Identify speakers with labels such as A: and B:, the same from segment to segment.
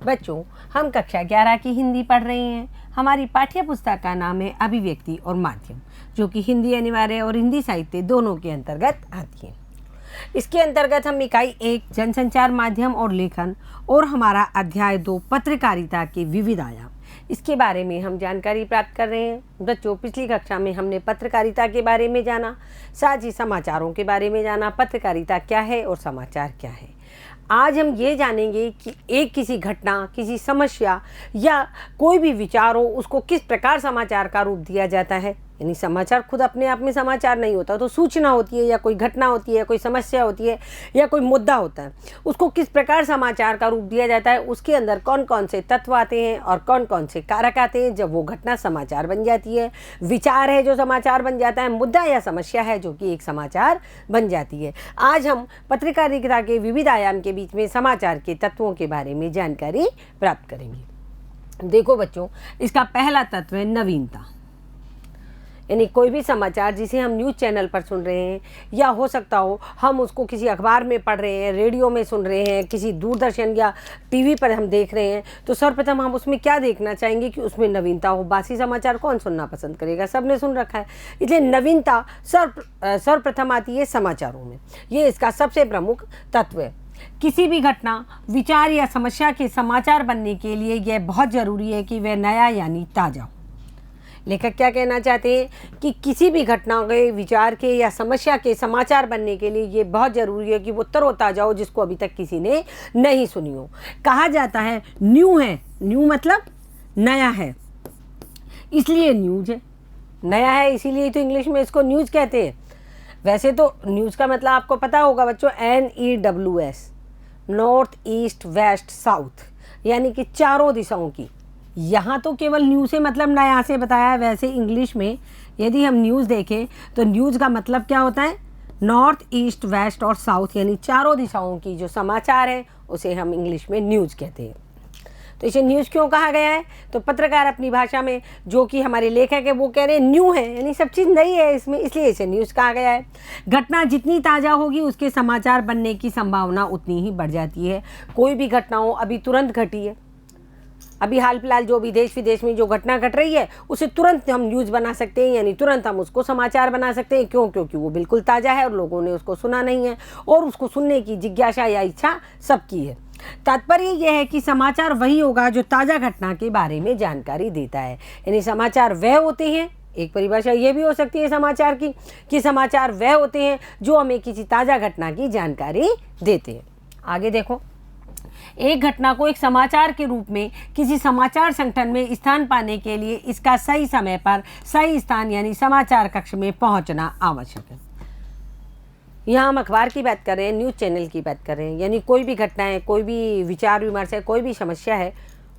A: बच्चों, हम कक्षा 11 की हिंदी पढ़ रहे हैं। हमारी पाठ्य पुस्तक का नाम है अभिव्यक्ति और माध्यम, जो कि हिंदी अनिवार्य और हिंदी साहित्य दोनों के अंतर्गत आती है। इसके अंतर्गत हम इकाई 1 जनसंचार माध्यम और लेखन और हमारा अध्याय 2 पत्रकारिता के विविध आयाम, इसके बारे में हम जानकारी प्राप्त कर रहे हैं। बच्चों, पिछली कक्षा में हमने पत्रकारिता के बारे में जाना, साथ ही समाचारों के बारे में जाना, पत्रकारिता क्या है और समाचार क्या है। आज हम ये जानेंगे कि किसी घटना, किसी समस्या या कोई भी विचार हो, उसको किस प्रकार समाचार का रूप दिया जाता है। यानी समाचार खुद अपने आप में समाचार नहीं होता, तो सूचना होती है या कोई घटना होती है या कोई समस्या होती है या कोई मुद्दा होता है, उसको किस प्रकार समाचार का रूप दिया जाता है, उसके अंदर कौन कौन से तत्व आते हैं और कौन कौन से कारक आते हैं जब वो घटना समाचार बन जाती है। विचार है जो समाचार बन जाता है, मुद्दा या समस्या है जो कि एक समाचार बन जाती है। आज हम पत्रकारिता के विविध आयाम के बीच में समाचार के तत्वों के बारे में जानकारी प्राप्त करेंगे। देखो बच्चों, इसका पहला तत्व है नवीनता। यानी कोई भी समाचार जिसे हम न्यूज़ चैनल पर सुन रहे हैं, या हो सकता हो हम उसको किसी अखबार में पढ़ रहे हैं, रेडियो में सुन रहे हैं, किसी दूरदर्शन या टीवी पर हम देख रहे हैं, तो सर्वप्रथम हम उसमें क्या देखना चाहेंगे कि उसमें नवीनता हो। बासी समाचार कौन सुनना पसंद करेगा, सबने सुन रखा है। इसलिए नवीनता सर्वप्रथम आती है समाचारों में। ये इसका सबसे प्रमुख तत्व है। किसी भी घटना, विचार या समस्या के समाचार बनने के लिए यह बहुत ज़रूरी है कि वह नया यानी ताज़ा हो। लेखक क्या कहना चाहते हैं कि किसी भी घटना के, विचार के या समस्या के समाचार बनने के लिए ये बहुत ज़रूरी है कि वो तरोताज़ा हो, जिसको अभी तक किसी ने नहीं सुनी हो। कहा जाता है न्यू है, न्यू मतलब नया है, इसलिए न्यूज़ है। नया है इसीलिए तो इंग्लिश में इसको न्यूज़ कहते हैं। वैसे तो न्यूज़ का मतलब आपको पता होगा बच्चों, NEWS, north east west south, यानी कि चारों दिशाओं की। यहाँ तो केवल न्यूज़ से मतलब नया से बताया है। वैसे इंग्लिश में यदि हम न्यूज़ देखें तो न्यूज़ का मतलब क्या होता है, नॉर्थ ईस्ट वेस्ट और साउथ, यानी चारों दिशाओं की जो समाचार है उसे हम इंग्लिश में न्यूज़ कहते हैं। तो इसे न्यूज़ क्यों कहा गया है, तो पत्रकार अपनी भाषा में, जो कि हमारे लेखक है वो कह रहे हैं न्यू है, यानी सब चीज़ नई है इसमें, इसलिए इसे न्यूज़ कहा गया है। घटना जितनी ताज़ा होगी उसके समाचार बनने की संभावना उतनी ही बढ़ जाती है। कोई भी घटना हो, अभी तुरंत घटी है, अभी हाल फिलहाल जो भी देश विदेश में जो घटना घट रही है, उसे तुरंत हम न्यूज़ बना सकते हैं, यानी तुरंत हम उसको समाचार बना सकते हैं। क्यों? क्योंकि वो बिल्कुल ताज़ा है और लोगों ने उसको सुना नहीं है और उसको सुनने की जिज्ञासा या इच्छा सबकी है। तात्पर्य यह है कि समाचार वही होगा जो ताज़ा घटना के बारे में जानकारी देता है। यानी समाचार वह होते हैं, एक परिभाषा ये भी हो सकती है समाचार की, कि समाचार वह होते हैं जो हमें किसी ताज़ा घटना की जानकारी देते हैं। आगे देखो, एक घटना को एक समाचार के रूप में किसी समाचार संगठन में स्थान पाने के लिए इसका सही समय पर सही स्थान यानी समाचार कक्ष में पहुंचना आवश्यक है। यहाँ हम अखबार की बात कर रहे हैं, न्यूज़ चैनल की बात कर रहे हैं। यानी कोई भी घटना है, कोई भी विचार विमर्श है, कोई भी समस्या है,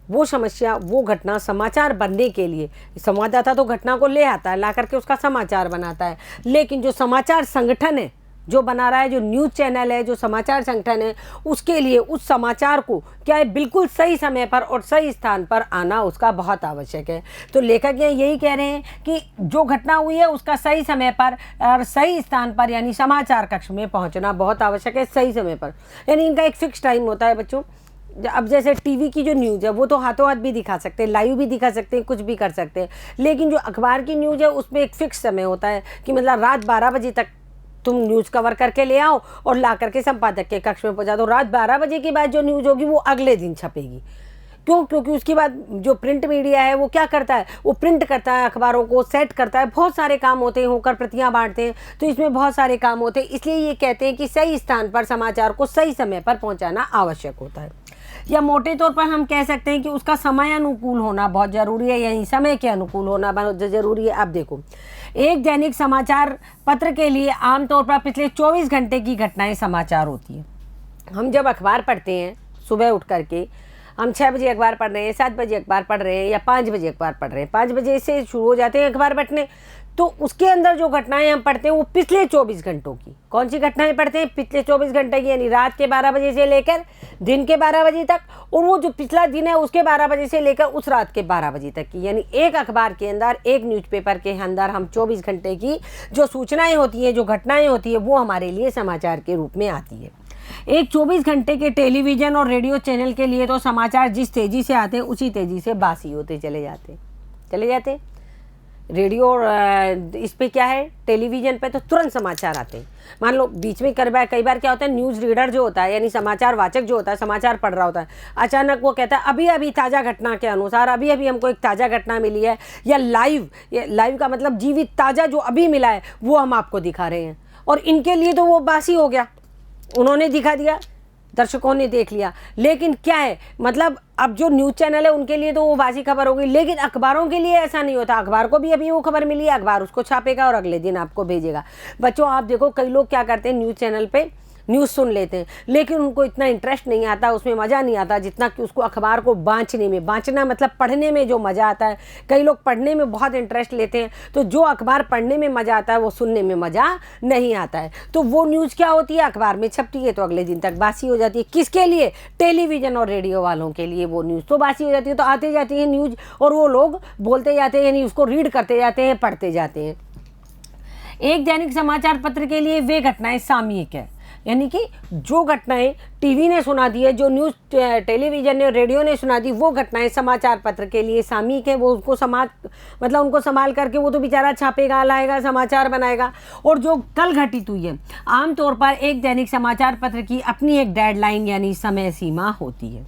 A: वो समस्या, वो घटना समाचार बनने के लिए संवाददाता तो घटना को ले आता है, ला करके उसका समाचार बनाता है। लेकिन जो समाचार संगठन है जो बना रहा है, जो न्यूज़ चैनल है, जो समाचार संगठन है, उसके लिए उस समाचार को क्या है, बिल्कुल सही समय पर और सही स्थान पर आना उसका बहुत आवश्यक है। तो लेखक यही कह रहे हैं कि जो घटना हुई है उसका सही समय पर और सही स्थान पर यानी समाचार कक्ष में पहुंचना बहुत आवश्यक है, सही समय पर। यानी इनका एक फिक्स टाइम होता है बच्चों। अब जैसे टीवी की जो न्यूज़ है वो तो हाथों हाथ भी दिखा सकते हैं, लाइव भी दिखा सकते हैं, कुछ भी कर सकते हैं। लेकिन जो अखबार की न्यूज़ है उसमें एक फिक्स समय होता है कि मतलब रात 12 बजे तक तुम न्यूज़ कवर करके ले आओ और ला करके संपादक के कक्ष में पहुंचा दो। रात 12 बजे के बाद जो न्यूज़ होगी वो अगले दिन छपेगी। क्यों? क्योंकि उसके बाद जो प्रिंट मीडिया है वो क्या करता है, वो प्रिंट करता है, अखबारों को सेट करता है, बहुत सारे काम होते हैं, होकर प्रतियां बांटते हैं, तो इसमें बहुत सारे काम होते हैं। इसलिए ये कहते हैं कि सही स्थान पर समाचार को सही समय पर पहुँचाना आवश्यक होता है। या मोटे तौर पर हम कह सकते हैं कि उसका समय अनुकूल होना बहुत ज़रूरी है, यानी समय के अनुकूल होना बहुत ज़रूरी है। अब देखो, एक दैनिक समाचार पत्र के लिए आमतौर पर पिछले 24 घंटे की घटनाएं समाचार होती है। हम जब अखबार पढ़ते हैं सुबह उठ करके, हम 6 बजे अखबार पढ़ रहे हैं, 7 बजे अखबार पढ़ रहे हैं या 5 बजे अखबार पढ़ रहे हैं, 5 बजे से शुरू हो जाते हैं अखबार पढ़ने, तो उसके अंदर जो घटनाएं हम पढ़ते हैं वो पिछले 24 घंटों की। कौन सी घटनाएं पढ़ते हैं? पिछले 24 घंटे की, यानी रात के 12 बजे से लेकर दिन के 12 बजे तक, और वो जो पिछला दिन है उसके 12 बजे से लेकर उस रात के 12 बजे तक की। यानी एक अखबार के अंदर, एक न्यूज़पेपर के अंदर हम 24 घंटे की जो सूचनाएं होती हैं, जो घटनाएं होती है, वो हमारे लिए समाचार के रूप में आती है। एक 24 घंटे के टेलीविज़न और रेडियो चैनल के लिए तो समाचार जिस तेज़ी से आते हैं उसी तेज़ी से बासी होते चले जाते। रेडियो और इस पे क्या है, टेलीविज़न पे तो तुरंत समाचार आते हैं। मान लो बीच में कई बार क्या होता है, न्यूज़ रीडर जो होता है यानी समाचार वाचक जो होता है, समाचार पढ़ रहा होता है, अचानक वो कहता है अभी अभी ताज़ा घटना के अनुसार अभी अभी हमको एक ताज़ा घटना मिली है, या लाइव का मतलब जीवित ताज़ा जो अभी मिला है वो हम आपको दिखा रहे हैं। और इनके लिए तो वो बासी हो गया, उन्होंने दिखा दिया, दर्शकों ने देख लिया। लेकिन क्या है, मतलब अब जो न्यूज़ चैनल है उनके लिए तो वो बासी खबर होगी, लेकिन अखबारों के लिए ऐसा नहीं होता। अखबार को भी अभी वो खबर मिली है, अखबार उसको छापेगा और अगले दिन आपको भेजेगा। बच्चों आप देखो, कई लोग क्या करते हैं, न्यूज़ चैनल पे न्यूज़ सुन लेते हैं, लेकिन उनको इतना इंटरेस्ट नहीं आता, उसमें मज़ा नहीं आता जितना कि उसको अखबार को बाँचना मतलब पढ़ने में जो मज़ा आता है। कई लोग पढ़ने में बहुत इंटरेस्ट लेते हैं, तो जो अखबार पढ़ने में मज़ा आता है वो सुनने में मज़ा नहीं आता है। तो वो न्यूज़ क्या होती है, अखबार में छपती है तो अगले दिन तक बासी हो जाती है। किसके लिए, टेलीविज़न और रेडियो वालों के लिए वो न्यूज़ तो बासी हो जाती है। तो आते जाती है न्यूज़ और वो लोग बोलते जाते हैं, यानी उसको रीड करते जाते हैं, पढ़ते जाते हैं। एक दैनिक समाचार पत्र के लिए वे घटनाएं सामयिक है, यानी कि जो घटनाएं टीवी ने सुना दी है, जो न्यूज़ टेलीविज़न ने रेडियो ने सुना दी, वो घटनाएं समाचार पत्र के लिए सामयिक है। वो उसको उनको संभाल करके वो तो बेचारा छापेगा, लाएगा, समाचार बनाएगा। और जो कल घटित हुई है, आमतौर पर एक दैनिक समाचार पत्र की अपनी एक डेडलाइन यानी समय सीमा होती है।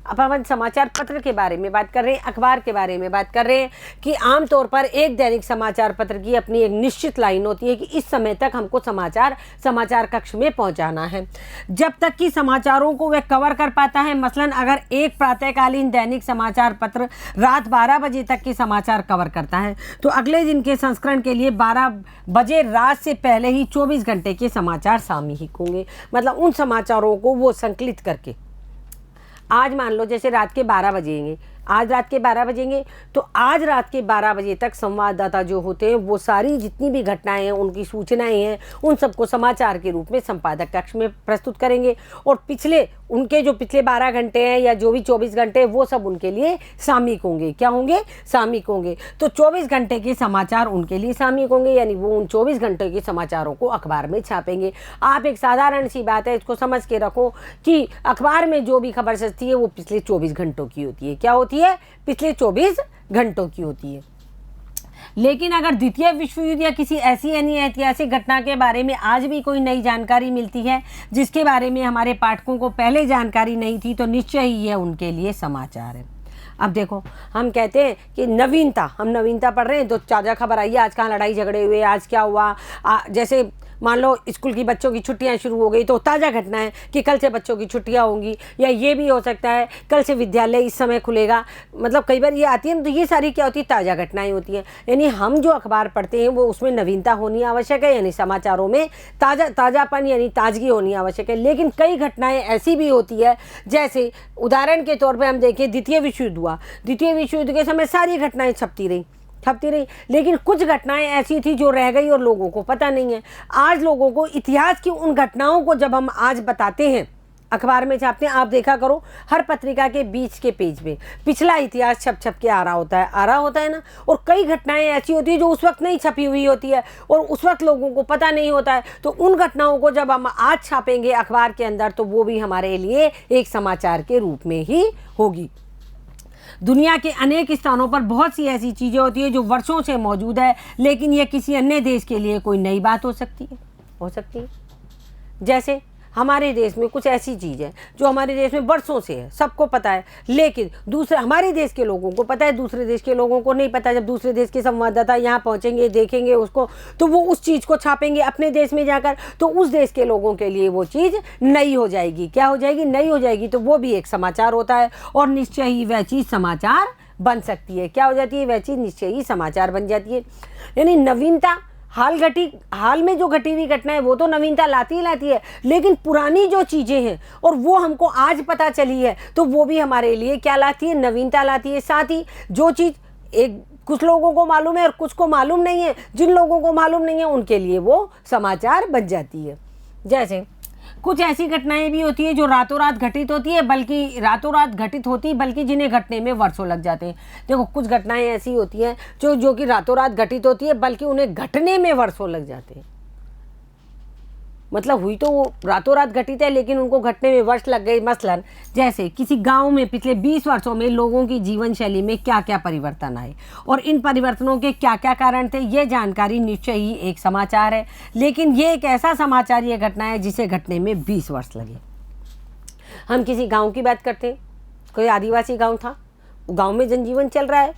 A: अब हम समाचार पत्र के बारे में बात कर रहे हैं, अखबार के बारे में बात कर रहे हैं कि आमतौर पर एक दैनिक समाचार पत्र की अपनी एक निश्चित लाइन होती है कि इस समय तक हमको समाचार कक्ष में पहुंचाना है। जब तक कि समाचारों को वह कवर कर पाता है, मसलन अगर एक प्रातःकालीन दैनिक समाचार पत्र रात 12 बजे तक के समाचार कवर करता है, तो अगले दिन के संस्करण के लिए 12 बजे रात से पहले ही 24 घंटे के समाचार सामयिक होंगे। मतलब उन समाचारों को वो संकलित करके, आज मान लो जैसे रात के 12 बजेंगे, आज रात के 12 बजेंगे, तो आज रात के 12 बजे तक संवाददाता जो होते हैं वो सारी जितनी भी घटनाएं हैं, उनकी सूचनाएं हैं, उन सबको समाचार के रूप में संपादक कक्ष में प्रस्तुत करेंगे। और उनके जो पिछले 12 घंटे हैं या जो भी 24 घंटे हैं, वो सब उनके लिए सामयिक होंगे। क्या होंगे, सामयिक होंगे। तो 24 घंटे के समाचार उनके लिए सामयिक होंगे, यानी वो उन 24 घंटे के समाचारों को अखबार में छापेंगे। आप एक साधारण सी बात है, इसको समझ के रखो कि अखबार में जो भी खबर सजती है वो पिछले 24 घंटों की होती है। क्या होती है, पिछले 24 घंटों की होती है। लेकिन अगर द्वितीय विश्व युद्ध या किसी ऐसी ऐतिहासिक घटना के बारे में आज भी कोई नई जानकारी मिलती है जिसके बारे में हमारे पाठकों को पहले जानकारी नहीं थी, तो निश्चय ही यह उनके लिए समाचार है। अब देखो, हम कहते हैं कि हम नवीनता पढ़ रहे हैं तो ताज़ा खबर आई है, आज कहाँ लड़ाई झगड़े हुए, आज क्या हुआ। जैसे मान लो स्कूल की बच्चों की छुट्टियां शुरू हो गई, तो ताज़ा घटना है कि कल से बच्चों की छुट्टियां होंगी, या ये भी हो सकता है कल से विद्यालय इस समय खुलेगा। मतलब कई बार ये आती है ना, तो ये सारी क्या होती है, ताज़ा घटनाएं होती हैं। यानी हम जो अखबार पढ़ते हैं वो उसमें नवीनता होनी आवश्यक है, यानी समाचारों में ताज़ापन यानी ताजगी होनी आवश्यक है। लेकिन कई घटनाएँ ऐसी भी होती है, जैसे उदाहरण के तौर पर हम देखें, द्वितीय विश्व युद्ध हुआ, द्वितीय विश्व युद्ध के समय सारी घटनाएँ छपती रही, लेकिन कुछ घटनाएं ऐसी थी जो रह गई और लोगों को पता नहीं है। आज लोगों को इतिहास की उन घटनाओं को जब हम आज बताते हैं, अखबार में छापते हैं, आप देखा करो हर पत्रिका के बीच के पेज पे पिछला इतिहास छप के आ रहा होता है ना। और कई घटनाएं ऐसी होती है जो उस वक्त नहीं छपी हुई होती है और उस वक्त लोगों को पता नहीं होता है। तो उन घटनाओं को जब हम आज छापेंगे अखबार के अंदर, तो वो भी हमारे लिए एक समाचार के रूप में ही होगी। दुनिया के अनेक स्थानों पर बहुत सी ऐसी चीज़ें होती है जो वर्षों से मौजूद है, लेकिन यह किसी अन्य देश के लिए कोई नई बात हो सकती है। जैसे हमारे देश में कुछ ऐसी चीज़ है जो हमारे देश में वर्षों से है, सबको पता है, लेकिन हमारे देश के लोगों को पता है, दूसरे देश के लोगों को नहीं पता। जब दूसरे देश के संवाददाता यहाँ पहुँचेंगे, देखेंगे उसको, तो वो उस चीज़ को छापेंगे अपने देश में जाकर, तो उस देश के लोगों के लिए वो चीज़ नई हो जाएगी। क्या हो जाएगी, नई हो जाएगी। तो वो भी एक समाचार होता है और निश्चय ही वह चीज़ समाचार बन सकती है। क्या हो जाती है, वह चीज़ निश्चय ही समाचार बन जाती है। यानी नवीनता हाल में जो घटी हुई घटना है वो तो नवीनता लाती है, लेकिन पुरानी जो चीज़ें हैं और वो हमको आज पता चली है, तो वो भी हमारे लिए क्या लाती है, नवीनता लाती है। साथ ही जो चीज़ कुछ लोगों को मालूम है और कुछ को मालूम नहीं है, जिन लोगों को मालूम नहीं है उनके लिए वो समाचार बन जाती है। जैसे कुछ ऐसी घटनाएं भी होती है जो रातों रात घटित होती बल्कि जिन्हें घटने में वर्षों लग जाते हैं। देखो, कुछ घटनाएं ऐसी होती हैं जो कि रातों रात घटित होती है, बल्कि उन्हें घटने में वर्षों लग जाते हैं। मतलब हुई तो वो रातों रात घटित है, लेकिन उनको घटने में वर्ष लग गए। मसलन जैसे किसी गांव में पिछले 20 वर्षों में लोगों की जीवन शैली में क्या क्या परिवर्तन आए और इन परिवर्तनों के क्या क्या कारण थे, ये जानकारी निश्चय ही एक समाचार है। लेकिन ये एक ऐसा समाचार, ये घटना है जिसे घटने में 20 वर्ष लगे। हम किसी गाँव की बात करते हैं, कोई आदिवासी गाँव था, गाँव में जनजीवन चल रहा है,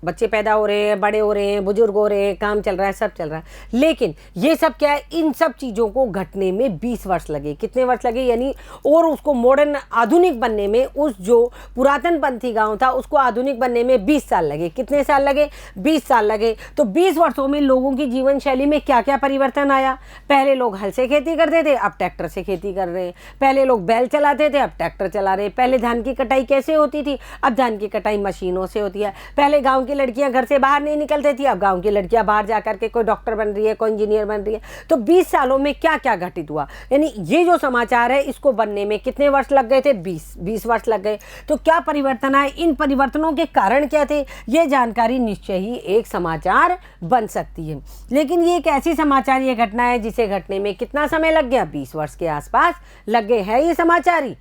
A: बच्चे पैदा हो रहे हैं, बड़े हो रहे हैं, बुजुर्ग हो रहे हैं, काम चल रहा है, सब चल रहा है। लेकिन ये सब क्या है, इन सब चीज़ों को घटने में 20 वर्ष लगे। कितने वर्ष लगे यानी, और उसको मॉडर्न आधुनिक बनने में, उस जो पुरातन पंथी गांव था उसको आधुनिक बनने में 20 साल लगे। कितने साल लगे? 20 साल लगे। तो 20 वर्षों में लोगों की जीवन शैली में क्या क्या परिवर्तन आया। पहले लोग हल से खेती करते थे, अब ट्रैक्टर से खेती कर रहे हैं। पहले लोग बैल चलाते थे, अब ट्रैक्टर चला रहे हैं। पहले धान की कटाई कैसे होती थी, अब धान की कटाई मशीनों से होती है। पहले गाँव की लड़कियां घर से बाहर नहीं निकलती थी, अब गांव की लड़कियां बाहर जाकर के कोई डॉक्टर बन रही है, कोई इंजीनियर बन रही है। तो 20 सालों में क्या क्या घटित हुआ, यानी ये जो समाचार है इसको बनने में कितने वर्ष लग गए थे? 20 वर्ष लग गए। तो क्या परिवर्तन आए, इन परिवर्तनों के कारण क्या थे, ये जानकारी निश्चय ही एक समाचार बन सकती है। लेकिन ये एक ऐसी समाचार, ये घटना है जिसे घटने में कितना समय लग गया? 20 वर्ष के आसपास लग गए। है ये समाचार ही।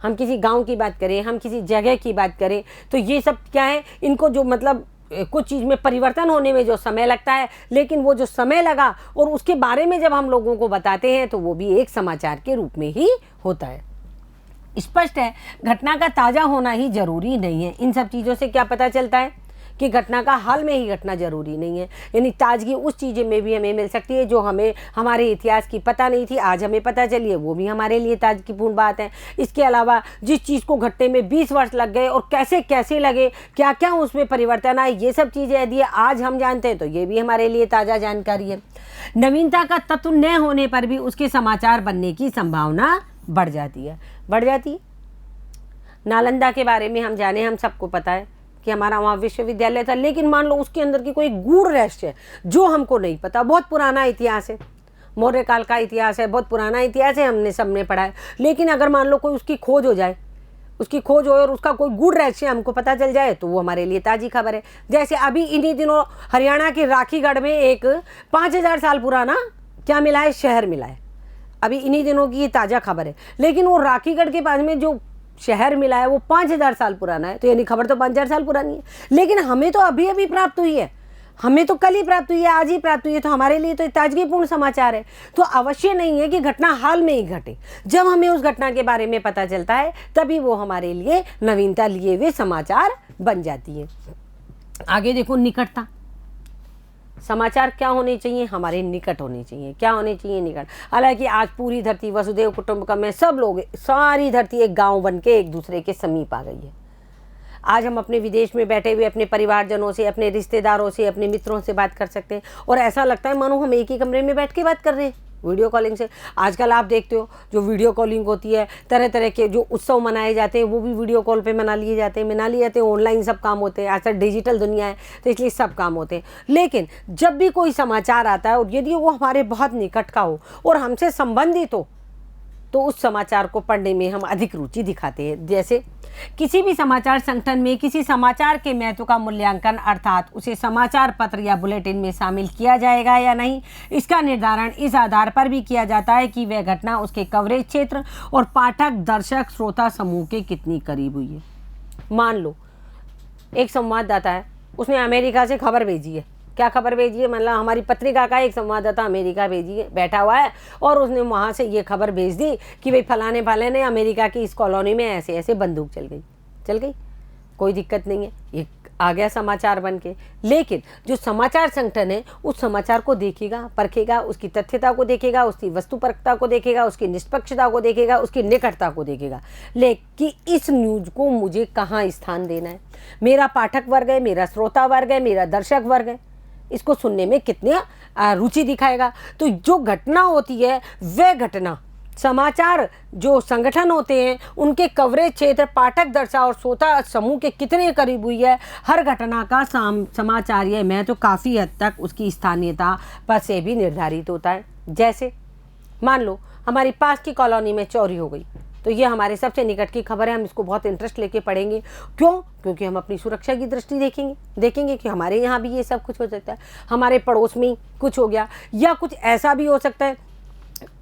A: हम किसी गांव की बात करें, हम किसी जगह की बात करें, तो ये सब क्या है, इनको जो मतलब कुछ चीज़ में परिवर्तन होने में जो समय लगता है, लेकिन वो जो समय लगा और उसके बारे में जब हम लोगों को बताते हैं तो वो भी एक समाचार के रूप में ही होता है। स्पष्ट है, घटना का ताज़ा होना ही जरूरी नहीं है। इन सब चीज़ों से क्या पता चलता है कि घटना का हाल में ही घटना जरूरी नहीं है। यानी ताजगी उस चीज़ें में भी हमें मिल सकती है जो हमें हमारे इतिहास की पता नहीं थी, आज हमें पता चली है, वो भी हमारे लिए ताजगीपूर्ण बात है। इसके अलावा जिस चीज़ को घटने में 20 वर्ष लग गए और कैसे कैसे लगे, क्या क्या उसमें परिवर्तन आए, ये सब चीज़ें यदि आज हम जानते हैं तो ये भी हमारे लिए ताज़ा जानकारी है। नवीनता का तत्व न होने पर भी उसके समाचार बनने की संभावना बढ़ जाती है। नालंदा के बारे में हम जाने, हम सबको पता है कि हमारा वहाँ विश्वविद्यालय था, लेकिन मान लो उसके अंदर की कोई गूढ़ रहस्य है जो हमको नहीं पता। बहुत पुराना इतिहास है, मौर्य काल का इतिहास है, बहुत पुराना इतिहास है, हमने सबने पढ़ा है। लेकिन अगर मान लो कोई उसकी खोज हो जाए, और उसका कोई गूढ़ रहस्य हमको पता चल जाए तो वो हमारे लिए ताज़ी खबर है। जैसे अभी इन्हीं दिनों हरियाणा के राखीगढ़ में एक 5000 साल पुराना क्या मिला है, शहर मिला है। अभी इन्हीं दिनों की ये ताज़ा खबर है। लेकिन वो राखीगढ़ के पास में जो शहर मिला है वो 5000 साल पुराना है, तो यानी खबर तो 5000 साल पुरानी है। लेकिन हमें तो अभी अभी प्राप्त हुई है, हमें तो कल ही प्राप्त हुई है, आज ही प्राप्त हुई है, तो हमारे लिए तो ताजगीपूर्ण समाचार है। तो अवश्य नहीं है कि घटना हाल में ही घटे। जब हमें उस घटना के बारे में पता चलता है तभी वो हमारे लिए नवीनता लिए हुए समाचार बन जाती है। आगे देखो, निकटता। समाचार क्या होने चाहिए, हमारे निकट होने चाहिए। क्या होने चाहिए? निकट। हालांकि आज पूरी धरती वसुधैव कुटुंबकम में सब लोग, सारी धरती एक गांव बन के एक दूसरे के समीप आ गई है। आज हम अपने विदेश में बैठे हुए अपने परिवारजनों से, अपने रिश्तेदारों से, अपने मित्रों से बात कर सकते हैं और ऐसा लगता है मानो हम एक ही कमरे में बैठ के बात कर रहे हैं वीडियो कॉलिंग से। आजकल आप देखते हो जो वीडियो कॉलिंग होती है, तरह तरह के जो उत्सव मनाए जाते हैं वो भी वीडियो कॉल पे मना लिए जाते हैं। ऑनलाइन सब काम होते हैं। आजकल डिजिटल दुनिया है तो इसलिए सब काम होते हैं। लेकिन जब भी कोई समाचार आता है और यदि वो हमारे बहुत निकट का हो और हमसे संबंधित हो तो उस समाचार को पढ़ने में हम अधिक रुचि दिखाते हैं। जैसे किसी भी समाचार संगठन में किसी समाचार के महत्व का मूल्यांकन, अर्थात उसे समाचार पत्र या बुलेटिन में शामिल किया जाएगा या नहीं, इसका निर्धारण इस आधार पर भी किया जाता है कि वह घटना उसके कवरेज क्षेत्र और पाठक, दर्शक, श्रोता समूह के कितनी करीब हुई है। मान लो एक संवाददाता है, उसने अमेरिका से खबर भेजी है। क्या खबर भेजी है? मतलब हमारी पत्रिका का एक संवाददाता अमेरिका भेजी है, बैठा हुआ है और उसने वहाँ से ये खबर भेज दी कि भाई फलाने ने अमेरिका की इस कॉलोनी में ऐसे ऐसे बंदूक चल गई। कोई दिक्कत नहीं है, ये आ गया समाचार बन के। लेकिन जो समाचार संगठन है उस समाचार को देखेगा, परखेगा, उसकी तथ्यता को देखेगा, उसकी वस्तुपरकता को देखेगा, उसकी निष्पक्षता को देखेगा, उसकी निकटता को देखेगा। लेकिन इस न्यूज को मुझे कहाँ स्थान देना है, मेरा पाठक वर्ग है, मेरा श्रोता वर्ग है, मेरा दर्शक वर्ग है, इसको सुनने में कितनी रुचि दिखाएगा। तो जो घटना होती है वह घटना, समाचार जो संगठन होते हैं उनके कवरेज क्षेत्र, पाठक, दर्शक और श्रोता समूह के कितने करीब हुई है, हर घटना का समाचार ये मैं तो काफ़ी हद तक उसकी स्थानीयता पर से भी निर्धारित होता है। जैसे मान लो हमारी पास की कॉलोनी में चोरी हो गई, तो ये हमारे सबसे निकट की खबर है, हम इसको बहुत इंटरेस्ट लेके पढ़ेंगे। क्यों? क्योंकि हम अपनी सुरक्षा की दृष्टि देखेंगे कि हमारे यहाँ भी ये सब कुछ हो सकता है, हमारे पड़ोस में कुछ हो गया, या कुछ ऐसा भी हो सकता है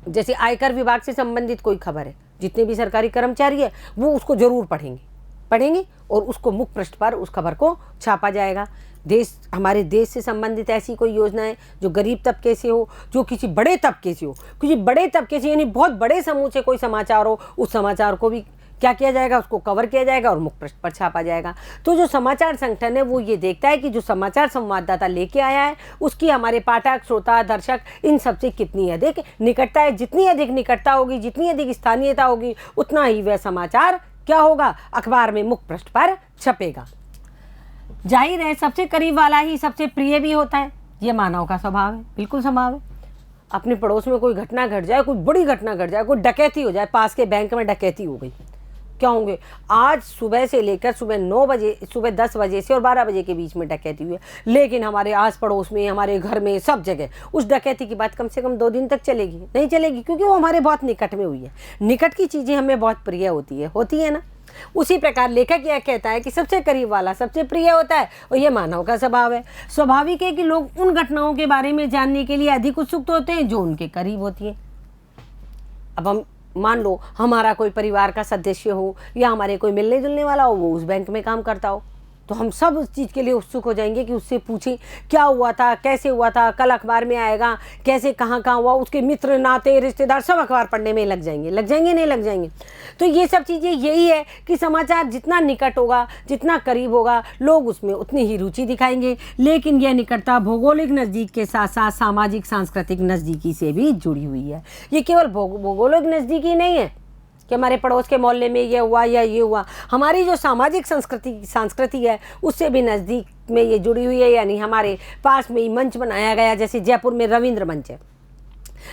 A: जैसे आयकर विभाग से संबंधित कोई खबर है, जितने भी सरकारी कर्मचारी है वो उसको जरूर पढ़ेंगे और उसको मुख्य पृष्ठ पर उस खबर को छापा जाएगा। हमारे देश से संबंधित ऐसी कोई योजना है जो गरीब तबके से हो, जो किसी बड़े तबके से हो, किसी बड़े तबके से यानी बहुत बड़े समूह से कोई समाचार हो, उस समाचार को भी क्या किया जाएगा, उसको कवर किया जाएगा और मुख्य पृष्ठ पर छापा जाएगा। तो जो समाचार संगठन है वो ये देखता है कि जो समाचार संवाददाता लेके आया है उसकी हमारे पाठक, श्रोता, दर्शक इन सबसे कितनी अधिक निकटता है। जितनी अधिक निकटता होगी, जितनी अधिक स्थानीयता होगी, उतना ही वह समाचार क्या होगा, अखबार में मुख्य पृष्ठ पर छपेगा। जाहिर है सबसे करीब वाला ही सबसे प्रिय भी होता है, ये मानव का स्वभाव है, बिल्कुल स्वभाव है। अपने पड़ोस में कोई घटना घट जाए, कोई बड़ी घटना घट जाए, कोई डकैती हो जाए, पास के बैंक में डकैती हो गई, क्या होंगे, आज सुबह से लेकर सुबह 9 बजे, सुबह 10 बजे से और 12 बजे के बीच में डकैती हुई है, लेकिन हमारे आस पड़ोस में, हमारे घर में, सब जगह उस डकैती की बात कम से कम 2 दिन तक चलेगी, नहीं चलेगी, क्योंकि वो हमारे बहुत निकट में हुई है। निकट की चीज़ें हमें बहुत प्रिय होती है ना। उसी प्रकार लेखक यह कहता है कि सबसे करीब वाला सबसे प्रिय होता है, और यह मानव का स्वभाव है। स्वाभाविक है कि लोग उन घटनाओं के बारे में जानने के लिए अधिक उत्सुक होते हैं जो उनके करीब होती है। अब हम मान लो हमारा कोई परिवार का सदस्य हो या हमारे कोई मिलने जुलने वाला हो, वो उस बैंक में काम करता हो, तो हम सब उस चीज़ के लिए उत्सुक हो जाएंगे कि उससे पूछें क्या हुआ था, कैसे हुआ था, कल अखबार में आएगा, कैसे कहाँ हुआ, उसके मित्र, नाते, रिश्तेदार सब अखबार पढ़ने में लग जाएंगे नहीं लग जाएंगे। तो ये सब चीज़ें यही है कि समाचार जितना निकट होगा, जितना करीब होगा, लोग उसमें उतनी ही रुचि दिखाएंगे। लेकिन यह निकटता भौगोलिक नज़दीक के साथ साथ सामाजिक सांस्कृतिक नज़दीकी से भी जुड़ी हुई है। ये केवल भौगोलिक नज़दीकी नहीं है कि हमारे पड़ोस के मोहल्ले में ये हुआ या ये हुआ, हमारी जो सामाजिक संस्कृति है उससे भी नज़दीक में ये जुड़ी हुई है। यानी हमारे पास में ही मंच बनाया गया, जैसे जयपुर में रविंद्र मंच है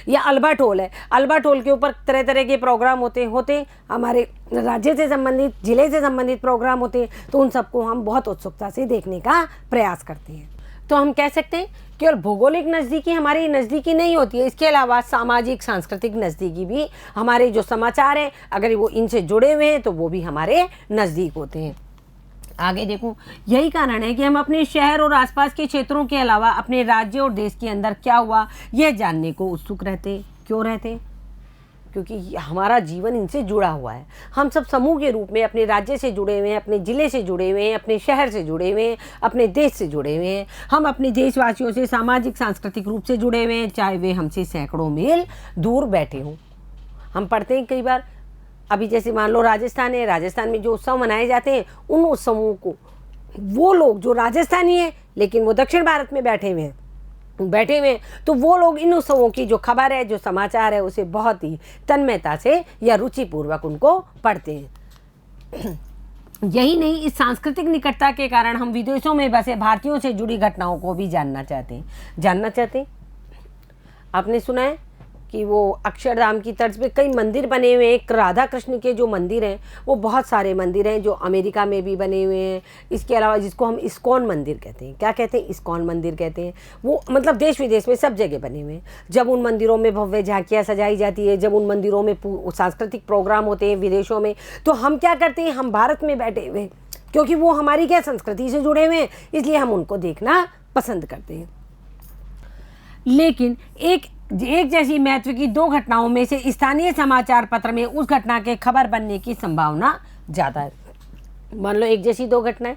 A: या अल्बर्ट हॉल है, अल्बर्ट हॉल के ऊपर तरह तरह के प्रोग्राम होते हमारे राज्य से संबंधित, जिले से संबंधित प्रोग्राम होते हैं, तो उन सबको हम बहुत उत्सुकता से देखने का प्रयास करते हैं। तो हम कह सकते हैं केवल भौगोलिक नज़दीकी हमारी नज़दीकी नहीं होती है, इसके अलावा सामाजिक सांस्कृतिक नज़दीकी भी हमारे जो समाचार हैं अगर वो इनसे जुड़े हुए हैं तो वो भी हमारे नज़दीक होते हैं। आगे देखो, यही कारण है कि हम अपने शहर और आसपास के क्षेत्रों के अलावा अपने राज्य और देश के अंदर क्या हुआ यह जानने को उत्सुक रहते। क्यों रहते? क्योंकि हमारा जीवन इनसे जुड़ा हुआ है। हम सब समूह के रूप में अपने राज्य से जुड़े हुए हैं, अपने ज़िले से जुड़े हुए हैं, अपने शहर से जुड़े हुए हैं, अपने देश से जुड़े हुए हैं। हम अपने देशवासियों से सामाजिक सांस्कृतिक रूप से जुड़े हुए हैं, चाहे वे हमसे सैकड़ों मील दूर बैठे हों। हम पढ़ते हैं कई बार, अभी जैसे मान लो राजस्थान है, राजस्थान में जो उत्सव मनाए जाते हैं उन उत्सवों को वो लोग जो राजस्थानी हैं लेकिन वो दक्षिण भारत में बैठे हुए हैं, तो वो लोग इन उत्सवों की जो खबर है, जो समाचार है, उसे बहुत ही तन्मयता से या रुचिपूर्वक उनको पढ़ते हैं। यही नहीं, इस सांस्कृतिक निकटता के कारण हम विदेशों में बसे भारतीयों से जुड़ी घटनाओं को भी जानना चाहते हैं। आपने सुना है कि वो अक्षरधाम की तर्ज पे कई मंदिर बने हुए हैं। एक राधा कृष्ण के जो मंदिर हैं वो बहुत सारे मंदिर हैं जो अमेरिका में भी बने हुए हैं। इसके अलावा जिसको हम इस्कॉन मंदिर कहते हैं, क्या कहते हैं? इस्कॉन मंदिर कहते हैं। वो मतलब देश विदेश में सब जगह बने हुए हैं। जब उन मंदिरों में भव्य झांकियाँ सजाई जाती है, जब उन मंदिरों में सांस्कृतिक प्रोग्राम होते हैं विदेशों में, तो हम क्या करते हैं, हम भारत में बैठे हुए, क्योंकि वो हमारी क्या संस्कृति से जुड़े हुए हैं, इसलिए हम उनको देखना पसंद करते हैं। लेकिन एक जैसी महत्व की 2 घटनाओं में से स्थानीय समाचार पत्र में उस घटना के खबर बनने की संभावना ज़्यादा है। मान लो एक जैसी 2 घटनाएं,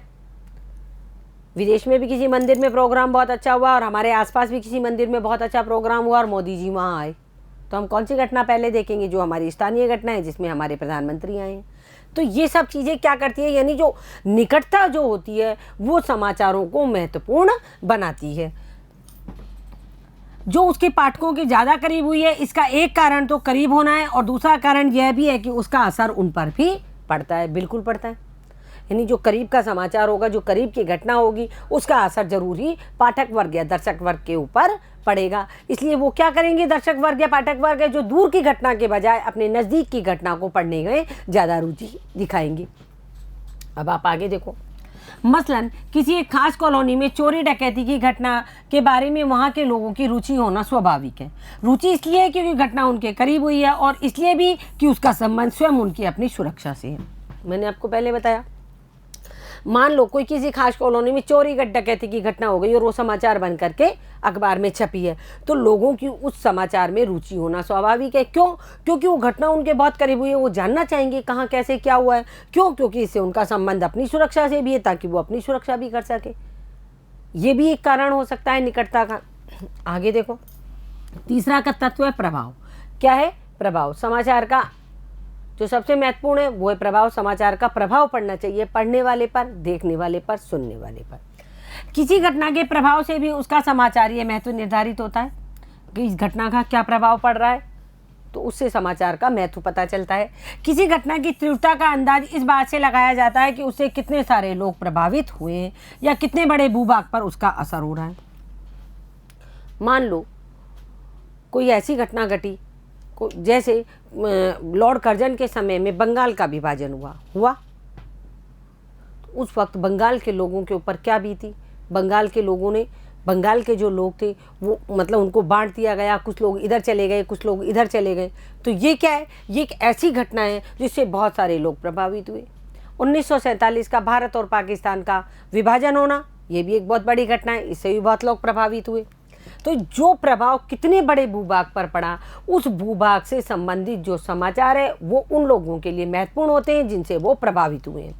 A: विदेश में भी किसी मंदिर में प्रोग्राम बहुत अच्छा हुआ और हमारे आसपास भी किसी मंदिर में बहुत अच्छा प्रोग्राम हुआ और मोदी जी वहाँ आए, तो हम कौन सी घटना पहले देखेंगे? जो हमारी स्थानीय घटना है जिसमें हमारे प्रधानमंत्री आए हैं। तो ये सब चीज़ें क्या करती है, यानी जो निकटता जो होती है वो समाचारों को महत्वपूर्ण बनाती है। जो उसके पाठकों के ज़्यादा करीब हुई है, इसका एक कारण तो करीब होना है और दूसरा कारण यह भी है कि उसका असर उन पर भी पड़ता है, बिल्कुल पड़ता है। यानी जो करीब का समाचार होगा, जो करीब की घटना होगी, उसका असर जरूर ही पाठक वर्ग या दर्शक वर्ग के ऊपर पड़ेगा। इसलिए वो क्या करेंगे, दर्शक वर्ग या पाठक वर्ग है जो दूर की घटना के बजाय अपने नज़दीक की घटना को पढ़ने में ज़्यादा रुचि दिखाएंगे। अब आप आगे देखो, मसलन किसी एक खास कॉलोनी में चोरी डकैती की घटना के बारे में वहाँ के लोगों की रुचि होना स्वाभाविक है। रुचि इसलिए है क्योंकि घटना उनके करीब हुई है और इसलिए भी कि उसका संबंध स्वयं उनकी अपनी सुरक्षा से है। मैंने आपको पहले बताया मान लो कोई किसी खास कॉलोनी में चोरी डकैती की घटना हो गई और वो समाचार बन करके अखबार में छपी है, तो लोगों की उस समाचार में रुचि होना स्वाभाविक है। क्यों? क्योंकि वो घटना उनके बहुत करीब हुई है, वो जानना चाहेंगे कहाँ कैसे क्या हुआ है। क्यों? क्योंकि इससे उनका संबंध अपनी सुरक्षा से भी है, ताकि वो अपनी सुरक्षा भी कर सके। ये भी एक कारण हो सकता है निकटता का। आगे देखो, तीसरा का तत्व है प्रभाव। क्या है? प्रभाव। समाचार का जो सबसे महत्वपूर्ण है वो है प्रभाव। समाचार का प्रभाव पड़ना चाहिए पढ़ने वाले पर, देखने वाले पर, सुनने वाले पर। किसी घटना के प्रभाव से भी उसका समाचारीय महत्व निर्धारित होता है कि इस घटना का क्या प्रभाव पड़ रहा है, तो उससे समाचार का महत्व पता चलता है। किसी घटना की तीव्रता का अंदाज इस बात से लगाया जाता है कि उससे कितने सारे लोग प्रभावित हुए या कितने बड़े भूभाग पर उसका असर हो रहा है। मान लो कोई ऐसी घटना घटी जैसे लॉर्ड कर्जन के समय में बंगाल का विभाजन हुआ। उस वक्त बंगाल के लोगों के ऊपर क्या बीती। बंगाल के लोगों ने, बंगाल के जो लोग थे वो मतलब उनको बांट दिया गया, कुछ लोग इधर चले गए, कुछ लोग इधर चले गए। तो ये क्या है? ये एक ऐसी घटना है जिससे बहुत सारे लोग प्रभावित हुए। 1947 का भारत और पाकिस्तान का विभाजन होना, ये भी एक बहुत बड़ी घटना है, इससे भी बहुत लोग प्रभावित हुए। तो जो प्रभाव कितने बड़े भूभाग पर पड़ा, उस भूभाग से संबंधित जो समाचार है वो उन लोगों के लिए महत्वपूर्ण होते हैं जिनसे वो प्रभावित हुए हैं।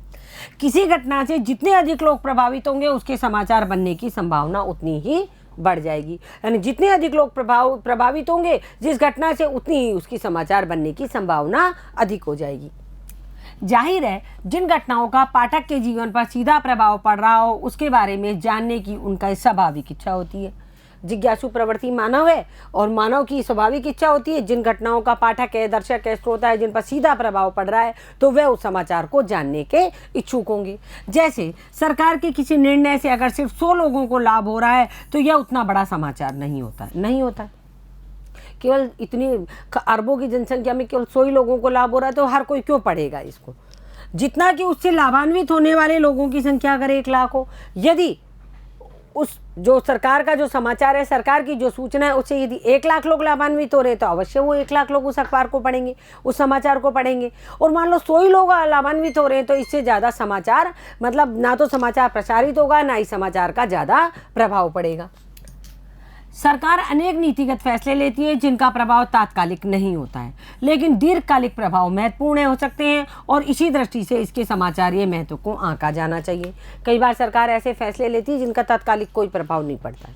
A: किसी घटना से जितने अधिक लोग प्रभावित होंगे उसके समाचार बनने की संभावना उतनी ही बढ़ जाएगी। यानी जितने अधिक लोग प्रभावित होंगे जिस घटना से, उतनी ही उसकी समाचार बनने की संभावना अधिक हो जाएगी। जाहिर है जिन घटनाओं का पाठक के जीवन पर सीधा प्रभाव पड़ रहा हो उसके बारे में जानने की उनका स्वाभाविक इच्छा होती है। जिज्ञासु प्रवृत्ति मानव है और मानव की स्वाभाविक इच्छा होती है जिन घटनाओं का पाठक है, दर्शक है, श्रोता है, जिन पर सीधा प्रभाव पड़ रहा है, तो वह उस समाचार को जानने के इच्छुक होंगे। जैसे सरकार के किसी निर्णय से अगर सिर्फ 100 लोगों को लाभ हो रहा है तो यह उतना बड़ा समाचार नहीं होता। केवल इतनी अरबों की जनसंख्या में केवल 100 ही लोगों को लाभ हो रहा है तो हर कोई क्यों पढ़ेगा इसको? जितना कि उससे लाभान्वित होने वाले लोगों की संख्या अगर 1 लाख हो, यदि उस जो सरकार का जो समाचार है, सरकार की जो सूचना है, उससे यदि 1 लाख लोग लाभान्वित हो रहे तो अवश्य वो 1 लाख लोग उस अखबार को पढ़ेंगे, उस समाचार को पढ़ेंगे। और मान लो 100 ही लोग लाभान्वित हो रहे हैं तो इससे ज़्यादा समाचार, मतलब ना तो समाचार प्रसारित होगा, ना ही समाचार का ज़्यादा प्रभाव पड़ेगा। सरकार अनेक नीतिगत फैसले लेती है जिनका प्रभाव तात्कालिक नहीं होता है, लेकिन दीर्घकालिक प्रभाव महत्वपूर्ण हो सकते हैं और इसी दृष्टि से इसके समाचारीय महत्व को आंका जाना चाहिए। कई बार सरकार ऐसे फैसले लेती है जिनका तात्कालिक कोई प्रभाव नहीं पड़ता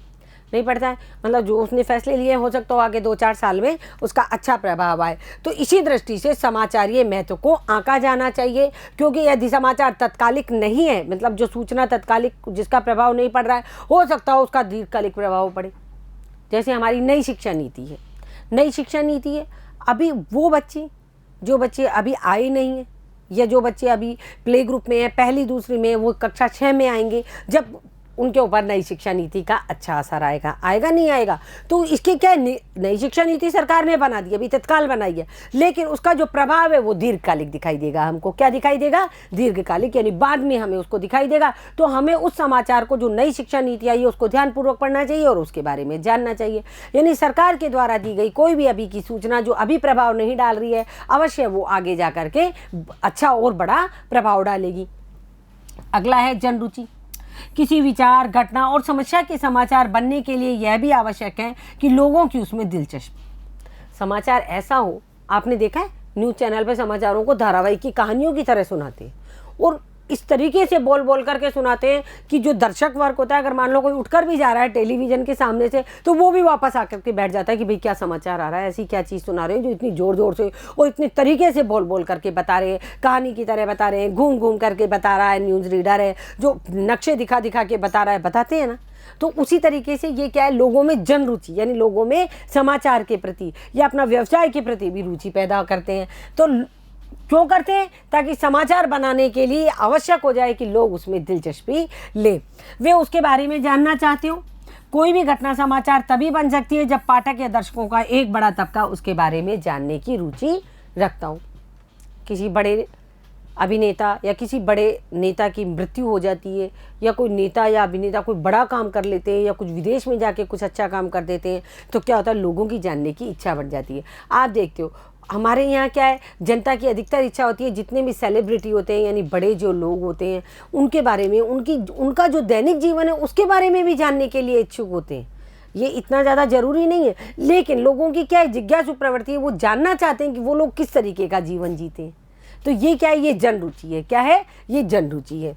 A: है, मतलब जो उसने फैसले लिए हो सकता हो आगे 2-4 साल में उसका अच्छा प्रभाव आए। तो इसी दृष्टि से समाचारीय महत्व को आंका जाना चाहिए, क्योंकि यदि समाचार तत्कालिक नहीं है, मतलब जो सूचना तत्कालिक जिसका प्रभाव नहीं पड़ रहा है, हो सकता हो उसका दीर्घकालिक प्रभाव पड़े। जैसे हमारी नई शिक्षा नीति है, अभी वो बच्चे जो बच्चे अभी आए नहीं हैं या जो बच्चे अभी प्ले ग्रुप में हैं, पहली दूसरी में, वो कक्षा 6 में आएंगे, जब उनके ऊपर नई शिक्षा नीति का अच्छा असर आएगा नहीं आएगा। तो इसके क्या, नई शिक्षा नीति सरकार ने बना दी, अभी तत्काल बनाई है, लेकिन उसका जो प्रभाव है वो दीर्घकालिक दिखाई देगा। हमको क्या दिखाई देगा? दीर्घकालिक, यानी बाद में हमें उसको दिखाई देगा। तो हमें उस समाचार को, जो नई शिक्षा नीति आई है, उसको ध्यानपूर्वक पढ़ना चाहिए और उसके बारे में जानना चाहिए। यानी सरकार के द्वारा दी गई कोई भी अभी की सूचना जो अभी प्रभाव नहीं डाल रही है, अवश्य वो आगे जा करके अच्छा और बड़ा प्रभाव डालेगी। अगला है जनरुचि। किसी विचार, घटना और समस्या के समाचार बनने के लिए यह भी आवश्यक है कि लोगों की उसमें दिलचस्पी। समाचार ऐसा हो, आपने देखा है न्यूज़ चैनल पे समाचारों को धारावाहिक की कहानियों की तरह सुनाते हैं और इस तरीके से बोल करके सुनाते हैं कि जो दर्शक वर्ग होता है, अगर मान लो कोई उठकर भी जा रहा है टेलीविज़न के सामने से, तो वो भी वापस आकर के बैठ जाता है कि भाई क्या समाचार आ रहा है, ऐसी क्या चीज़ सुना रहे हैं जो इतनी ज़ोर से और इतने तरीके से बोल करके बता रहे हैं, कहानी की तरह बता रहे हैं, घूम करके बता रहा है। न्यूज़ रीडर है जो नक्शे दिखा के बता रहा है, बताते हैं ना। तो उसी तरीके से ये क्या है, लोगों में जनरुचि, यानी लोगों में समाचार के प्रति या अपना व्यवसाय के प्रति भी रुचि पैदा करते हैं। तो क्यों करते हैं? ताकि समाचार बनाने के लिए आवश्यक हो जाए कि लोग उसमें दिलचस्पी ले, वे उसके बारे में जानना चाहते हो। कोई भी घटना समाचार तभी बन सकती है जब पाठक या दर्शकों का एक बड़ा तबका उसके बारे में जानने की रुचि रखता हो। किसी बड़े अभिनेता या किसी बड़े नेता की मृत्यु हो जाती है, या कोई नेता या अभिनेता कोई बड़ा काम कर लेते हैं या कुछ विदेश में जाके कुछ अच्छा काम कर देते हैं, तो क्या होता है, लोगों की जानने की इच्छा बढ़ जाती है। आप देखते हो हमारे यहाँ क्या है, जनता की अधिकतर इच्छा होती है जितने भी सेलिब्रिटी होते हैं यानी बड़े जो लोग होते हैं उनके बारे में, उनका जो दैनिक जीवन है उसके बारे में भी जानने के लिए इच्छुक होते हैं। ये इतना ज़्यादा ज़रूरी नहीं है, लेकिन लोगों की क्या है, जिज्ञासु प्रवृत्ति है, वो जानना चाहते हैं कि वो लोग किस तरीके का जीवन जीते हैं। तो ये क्या है, ये जन रुचि है। क्या है, ये जन रुचि है।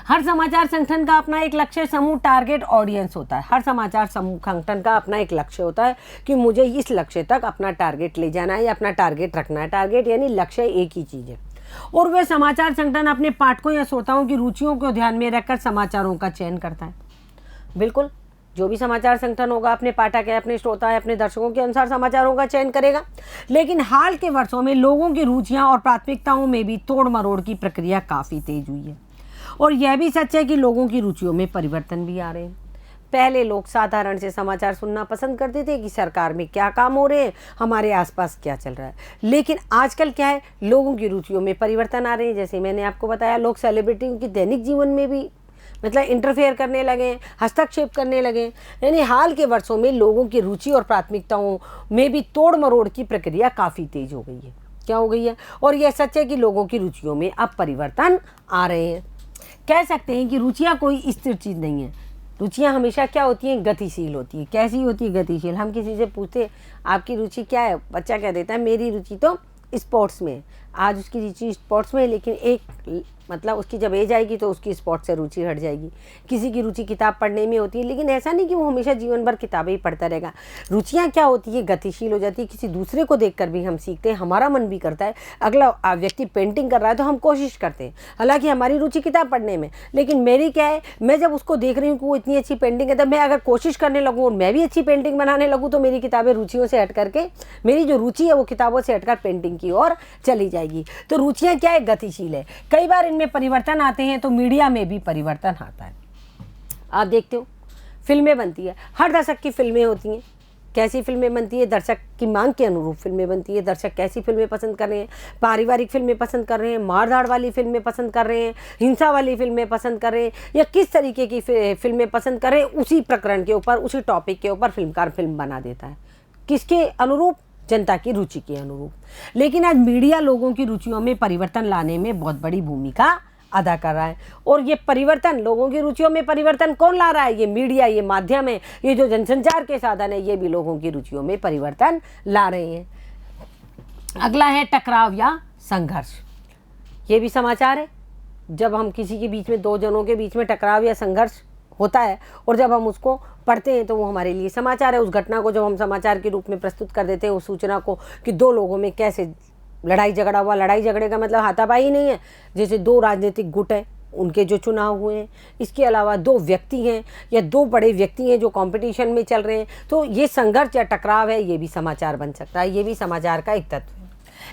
A: हर समाचार संगठन का अपना एक लक्ष्य समूह टारगेट ऑडियंस होता है। हर समाचार समूह संगठन का अपना एक लक्ष्य होता है कि मुझे इस लक्ष्य तक अपना टारगेट ले जाना है या अपना टारगेट रखना है। टारगेट यानी लक्ष्य एक ही चीज़ है। और वह समाचार संगठन अपने पाठकों या श्रोताओं की रुचियों को ध्यान में रखकर समाचारों का चयन करता है। बिल्कुल, जो भी समाचार संगठन होगा अपने पाठक है, अपने श्रोता है, अपने दर्शकों के अनुसार समाचारों का चयन करेगा। लेकिन हाल के वर्षों में लोगों की रुचियां और प्राथमिकताओं में भी तोड़ मरोड़ की प्रक्रिया काफ़ी तेज हुई है। और यह भी सच है कि लोगों की रुचियों में परिवर्तन भी आ रहे हैं। पहले लोग साधारण से समाचार सुनना पसंद करते थे कि सरकार में क्या काम हो रहे हैं, हमारे आसपास क्या चल रहा है। लेकिन आजकल क्या है, लोगों की रुचियों में परिवर्तन आ रहे हैं। जैसे मैंने आपको बताया, लोग सेलिब्रिटियों की दैनिक जीवन में भी मतलब इंटरफेयर करने लगे, हस्तक्षेप करने लगे। यानी हाल के वर्षों में लोगों की रुचि और प्राथमिकताओं में भी तोड़ मरोड़ की प्रक्रिया काफ़ी तेज हो गई है। क्या हो गई है? और यह सच है कि लोगों की रुचियों में अब परिवर्तन आ रहे हैं। कह सकते हैं कि रुचियाँ कोई स्थिर चीज़ नहीं है। रुचियाँ हमेशा क्या होती हैं, गतिशील होती है। कैसी होती है? गतिशील। हम किसी से पूछते आपकी रुचि क्या है, बच्चा कह देता है मेरी रुचि तो स्पोर्ट्स में। आज उसकी रुचि स्पोर्ट्स में है, लेकिन एक मतलब उसकी जब एज आएगी तो उसकी स्पोर्ट्स से रुचि हट जाएगी। किसी की रुचि किताब पढ़ने में होती है, लेकिन ऐसा नहीं कि वो हमेशा जीवन भर किताबें ही पढ़ता रहेगा। रुचियाँ क्या होती है, गतिशील हो जाती है। किसी दूसरे को देखकर भी हम सीखते हैं, हमारा मन भी करता है। अगला व्यक्ति पेंटिंग कर रहा है तो हम कोशिश करते हैं, हालांकि हमारी रुचि किताब पढ़ने में, लेकिन मेरी क्या है, मैं जब उसको देख रही हूँ कि वो इतनी अच्छी पेंटिंग है, तब मैं अगर कोशिश करने लगूँ और मैं भी अच्छी पेंटिंग बनाने लगूँ तो मेरी किताबें रुचियों से हट करके, मेरी जो रुचि है वो किताबों से हटकर पेंटिंग की ओर चली जाएगी। तो रुचियाँ क्या है, गतिशील है। कई बार इनमें परिवर्तन आते हैं तो मीडिया में भी परिवर्तन आता है। आप देखते हो फिल्में बनती है, हर दशक की फिल्में होती हैं। कैसी फिल्में बनती है, दर्शक की मांग के अनुरूप फिल्में बनती है। दर्शक कैसी फिल्में पसंद कर रहे हैं, पारिवारिक फिल्में पसंद कर रहे हैं, मारधाड़ वाली फिल्में पसंद कर रहे हैं, हिंसा वाली फिल्में पसंद कर रहे हैं, या किस तरीके की फिल्में पसंद कर रहे हैं, उसी प्रकरण के ऊपर, उसी टॉपिक के ऊपर फिल्मकार फिल्म बना देता है। किसके अनुरूप? जनता की रुचि के अनुरूप। लेकिन आज मीडिया लोगों की रुचियों में परिवर्तन लाने में बहुत बड़ी भूमिका अदा कर रहा है। और ये परिवर्तन, लोगों की रुचियों में परिवर्तन कौन ला रहा है? ये मीडिया, ये माध्यम है, ये जो जनसंचार के साधन है, ये भी लोगों की रुचियों में परिवर्तन ला रहे हैं। अगला है टकराव या संघर्ष। ये भी समाचार है। जब हम किसी के बीच में, दो जनों के बीच में टकराव या संघर्ष होता है और जब हम उसको पढ़ते हैं तो वो हमारे लिए समाचार है। उस घटना को जब हम समाचार के रूप में प्रस्तुत कर देते हैं, उस सूचना को, कि दो लोगों में कैसे लड़ाई झगड़ा हुआ। लड़ाई झगड़े का मतलब हाथापाई नहीं है, जैसे दो राजनीतिक गुट हैं, उनके जो चुनाव हुए हैं। इसके अलावा दो व्यक्ति हैं या दो बड़े व्यक्ति हैं जो कंपटीशन में चल रहे हैं, तो ये संघर्ष या टकराव है, ये भी समाचार बन सकता है। ये भी समाचार का एक तत्व है।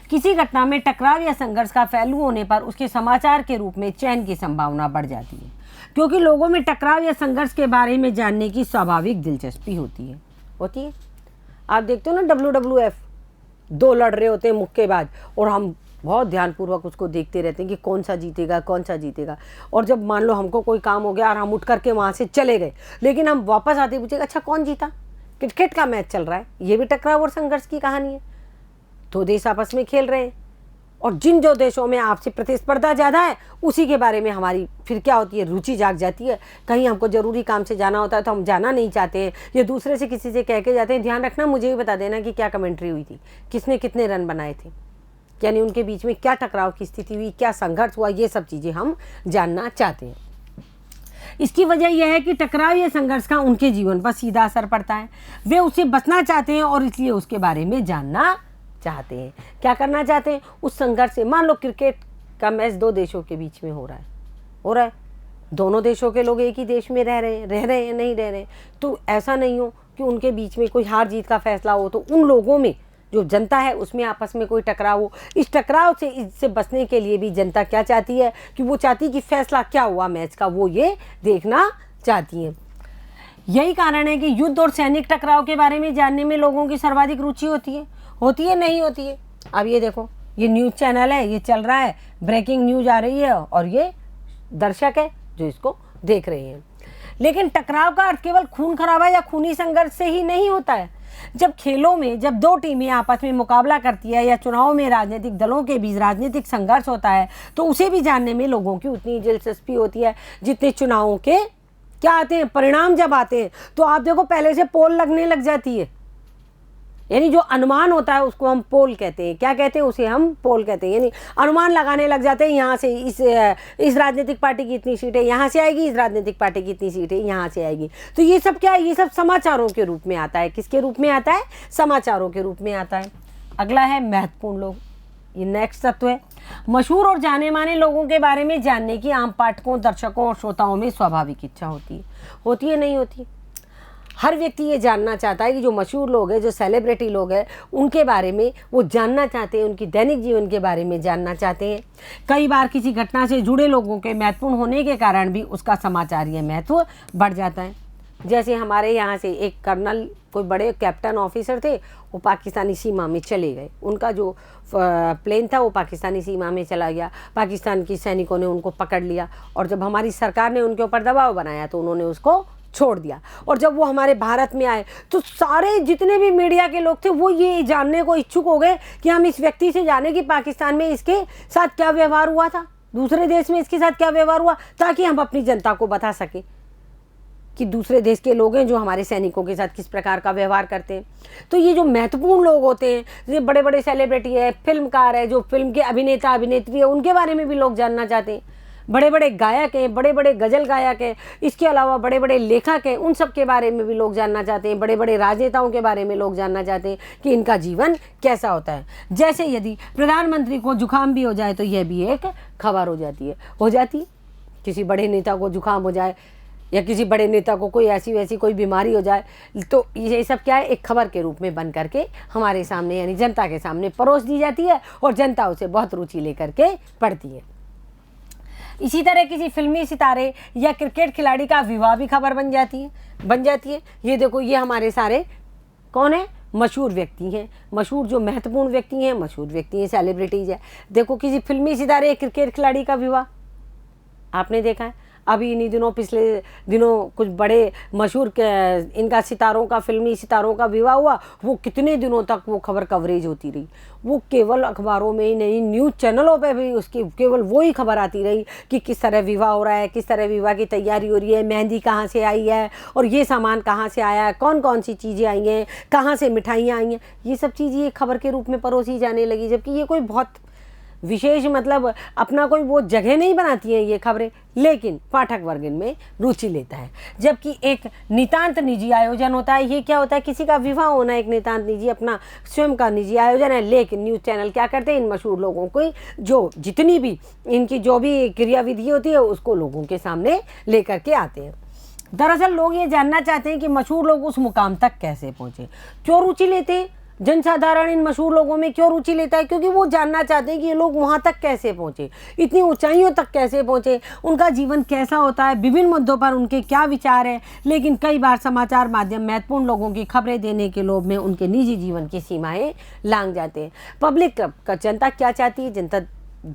A: किसी घटना में टकराव या संघर्ष का फैलू होने पर उसके समाचार के रूप में चयन की संभावना बढ़ जाती है, क्योंकि लोगों में टकराव या संघर्ष के बारे में जानने की स्वाभाविक दिलचस्पी होती है। आप देखते हो ना WWF, दो लड़ रहे होते हैं मुक्केबाज, और हम बहुत ध्यानपूर्वक उसको देखते रहते हैं कि कौन सा जीतेगा, कौन सा जीतेगा। और जब मान लो हमको कोई काम हो गया और हम उठ करके वहाँ से चले गए, लेकिन हम वापस आते पूछेगा अच्छा कौन जीता, क्रिकेट का मैच चल रहा है। ये भी टकराव और संघर्ष की कहानी है। दो देश आपस में खेल रहे हैं, और जिन जो देशों में आपसे प्रतिस्पर्धा ज़्यादा है उसी के बारे में हमारी फिर क्या होती है, रुचि जाग जाती है। कहीं हमको ज़रूरी काम से जाना होता है तो हम जाना नहीं चाहते हैं, या दूसरे से किसी से कह के जाते हैं ध्यान रखना मुझे भी बता देना कि क्या कमेंट्री हुई थी, किसने कितने रन बनाए थे, यानी उनके बीच में क्या टकराव की स्थिति हुई, क्या संघर्ष हुआ, ये सब चीज़ें हम जानना चाहते हैं। इसकी वजह यह है कि टकराव या संघर्ष का उनके जीवन पर सीधा असर पड़ता है। वे उससे बचना चाहते हैं और इसलिए उसके बारे में जानना चाहते हैं। क्या करना चाहते हैं? उस संघर्ष से। मान लो क्रिकेट का मैच दो देशों के बीच में हो रहा है, दोनों देशों के लोग एक ही देश में रह रहे हैं नहीं रह रहे, तो ऐसा नहीं हो कि उनके बीच में कोई हार जीत का फैसला हो, तो उन लोगों में जो जनता है उसमें आपस में कोई टकराव हो। इस टकराव से, इससे बचने के लिए भी जनता क्या चाहती है कि वो चाहती है कि फैसला क्या हुआ मैच का, वो ये देखना चाहती है। यही कारण है कि युद्ध और सैनिक टकराव के बारे में जानने में लोगों की सर्वाधिक रुचि होती है नहीं होती है। अब ये देखो, ये न्यूज़ चैनल है, ये चल रहा है, ब्रेकिंग न्यूज़ आ रही है और ये दर्शक है जो इसको देख रहे हैं। लेकिन टकराव का अर्थ केवल खून खराबा या खूनी संघर्ष से ही नहीं होता है। जब खेलों में जब दो टीमें आपस में मुकाबला करती है या चुनाव में राजनीतिक दलों के बीच राजनीतिक संघर्ष होता है तो उसे भी जानने में लोगों की उतनी दिलचस्पी होती है जितने चुनावों के क्या आते हैं परिणाम जब आते हैं तो आप देखो पहले से पोल लगने लग जाती है। यानी जो अनुमान होता है उसको हम पोल कहते हैं। क्या कहते हैं? उसे हम पोल कहते हैं। यानी अनुमान लगाने लग जाते हैं, यहाँ से इस राजनीतिक पार्टी की इतनी सीटें यहाँ से आएगी, इस राजनीतिक पार्टी की इतनी सीटें यहाँ से आएगी। तो ये सब क्या है? ये सब समाचारों के रूप में आता है। किसके रूप में आता है? समाचारों के रूप में आता है। अगला है महत्वपूर्ण लोग। ये नेक्स्ट तत्व है। मशहूर और जाने माने लोगों के बारे में जानने की आम पाठकों, दर्शकों और श्रोताओं में स्वाभाविक इच्छा होती है नहीं होती? हर व्यक्ति ये जानना चाहता है कि जो मशहूर लोग हैं, जो सेलिब्रिटी लोग हैं, उनके बारे में वो जानना चाहते हैं, उनकी दैनिक जीवन के बारे में जानना चाहते हैं। कई बार किसी घटना से जुड़े लोगों के महत्वपूर्ण होने के कारण भी उसका समाचारीय महत्व बढ़ जाता है। जैसे हमारे यहाँ से एक कर्नल, कोई बड़े कैप्टन ऑफिसर थे, वो पाकिस्तानी सीमा में चले गए। उनका जो प्लेन था वो पाकिस्तानी सीमा में चला गया। पाकिस्तान की सैनिकों ने उनको पकड़ लिया और जब हमारी सरकार ने उनके ऊपर दबाव बनाया तो उन्होंने उसको छोड़ दिया। और जब वो हमारे भारत में आए तो सारे जितने भी मीडिया के लोग थे वो ये जानने को इच्छुक हो गए कि हम इस व्यक्ति से जाने कि पाकिस्तान में इसके साथ क्या व्यवहार हुआ था, दूसरे देश में इसके साथ क्या व्यवहार हुआ, ताकि हम अपनी जनता को बता सकें कि दूसरे देश के लोग हैं जो हमारे सैनिकों के साथ किस प्रकार का व्यवहार करते हैं। तो ये जो महत्वपूर्ण लोग होते हैं, जैसे बड़े बड़े सेलिब्रिटी है, फिल्मकार है, जो फिल्म के अभिनेता अभिनेत्री है, उनके बारे में भी लोग जानना चाहते हैं। बड़े बड़े गायक हैं, बड़े बड़े गज़ल गायक हैं, इसके अलावा बड़े बड़े लेखक हैं, उन सब के बारे में भी लोग जानना चाहते हैं। बड़े बड़े राजनेताओं के बारे में लोग जानना चाहते हैं कि इनका जीवन कैसा होता है। जैसे यदि प्रधानमंत्री को जुकाम भी हो जाए तो यह भी एक खबर हो जाती है। किसी बड़े नेता को जुकाम हो जाए या किसी बड़े नेता को कोई ऐसी वैसी कोई बीमारी हो जाए तो ये सब क्या है? एक खबर के रूप में बन करके हमारे सामने यानी जनता के सामने परोस दी जाती है और जनता उसे बहुत रुचि लेकर के पढ़ती है। इसी तरह किसी फिल्मी सितारे या क्रिकेट खिलाड़ी का विवाह भी खबर बन जाती है। ये देखो, ये हमारे सारे कौन है? मशहूर व्यक्ति हैं। मशहूर जो महत्वपूर्ण व्यक्ति हैं, मशहूर व्यक्ति हैं, सेलिब्रिटीज़ है। देखो, किसी फिल्मी सितारे या क्रिकेट खिलाड़ी का विवाह आपने देखा है। अभी इन्हीं दिनों, पिछले दिनों कुछ बड़े मशहूर इनका सितारों का, फिल्मी सितारों का विवाह हुआ। वो कितने दिनों तक वो खबर कवरेज होती रही। वो केवल अखबारों में ही नहीं, न्यूज़ चैनलों पे भी उसकी केवल वो ही खबर आती रही कि किस तरह विवाह हो रहा है, किस तरह विवाह की तैयारी हो रही है, मेहंदी कहाँ से आई है और ये सामान कहाँ से आया है, कौन कौन सी चीज़ें आई हैं, कहाँ से मिठाइयाँ आई हैं। ये सब चीज़ें ये खबर के रूप में परोसी जाने लगी। जबकि ये कोई बहुत विशेष मतलब अपना कोई वो जगह नहीं बनाती हैं ये खबरें, लेकिन पाठक वर्ग में रुचि लेता है। जबकि एक नितांत निजी आयोजन होता है। ये क्या होता है? किसी का विवाह होना एक नितांत निजी, अपना स्वयं का निजी आयोजन है। लेकिन न्यूज़ चैनल क्या करते हैं? इन मशहूर लोगों को जो जितनी भी इनकी जो भी क्रियाविधि होती है उसको लोगों के सामने लेकर के आते हैं। दरअसल लोग ये जानना चाहते हैं कि मशहूर लोग उस मुकाम तक कैसे पहुँचे। क्यों रुचि लेते हैं? जनसाधारण इन मशहूर लोगों में क्यों रुचि लेता है? क्योंकि वो जानना चाहते हैं कि ये लोग वहाँ तक कैसे पहुँचे, इतनी ऊंचाइयों तक कैसे पहुँचे, उनका जीवन कैसा होता है, विभिन्न मुद्दों पर उनके क्या विचार हैं। लेकिन कई बार समाचार माध्यम महत्वपूर्ण लोगों की खबरें देने के लोभ में उनके निजी जीवन की सीमाएं लांघ जाते हैं। पब्लिक का जनता क्या चाहती है? जनता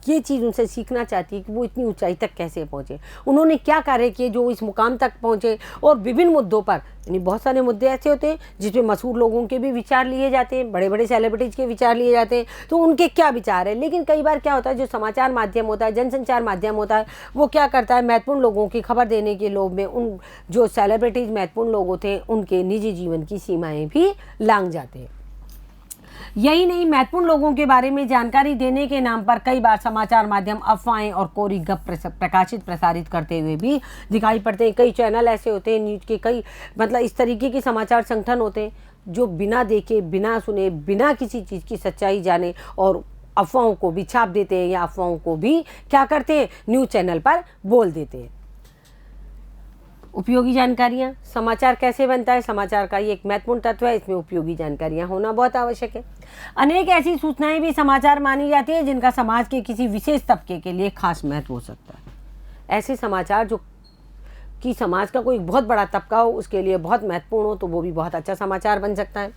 A: ये चीज़ उनसे सीखना चाहती है कि वो इतनी ऊंचाई तक कैसे पहुँचे, उन्होंने क्या कार्य किए जो इस मुकाम तक पहुँचे। और विभिन्न मुद्दों पर, यानी बहुत सारे मुद्दे ऐसे होते हैं जिसमें मशहूर लोगों के भी विचार लिए जाते हैं, बड़े बड़े सेलिब्रिटीज़ के विचार लिए जाते हैं, तो उनके क्या विचार है। लेकिन कई बार क्या होता है, जो समाचार माध्यम होता है, जनसंचार माध्यम होता है, वो क्या करता है? महत्वपूर्ण लोगों की खबर देने के लोभ में उन जो सेलिब्रिटीज़ महत्वपूर्ण लोग होते हैं उनके निजी जीवन की सीमाएँ भी लांघ जाते हैं। यही नहीं, महत्वपूर्ण लोगों के बारे में जानकारी देने के नाम पर कई बार समाचार माध्यम अफवाहें और कोरी गप प्रसारित करते हुए भी दिखाई पड़ते हैं। कई चैनल ऐसे होते हैं, न्यूज़ के कई मतलब इस तरीके के समाचार संगठन होते हैं जो बिना देखे, बिना सुने, बिना किसी चीज़ की सच्चाई जाने और अफवाहों को भी छाप देते हैं या अफवाहों को भी क्या करते हैं? न्यूज़ चैनल पर बोल देते हैं। उपयोगी जानकारियाँ। समाचार कैसे बनता है? समाचार का ये एक महत्वपूर्ण तत्व है, इसमें उपयोगी जानकारियाँ होना बहुत आवश्यक है। अनेक ऐसी सूचनाएं भी समाचार मानी जाती है जिनका समाज के किसी विशेष तबके के लिए खास महत्व हो सकता है। ऐसे समाचार जो कि समाज का कोई बहुत बड़ा तबका हो, उसके लिए बहुत महत्वपूर्ण हो, तो वो भी बहुत अच्छा समाचार बन सकता है।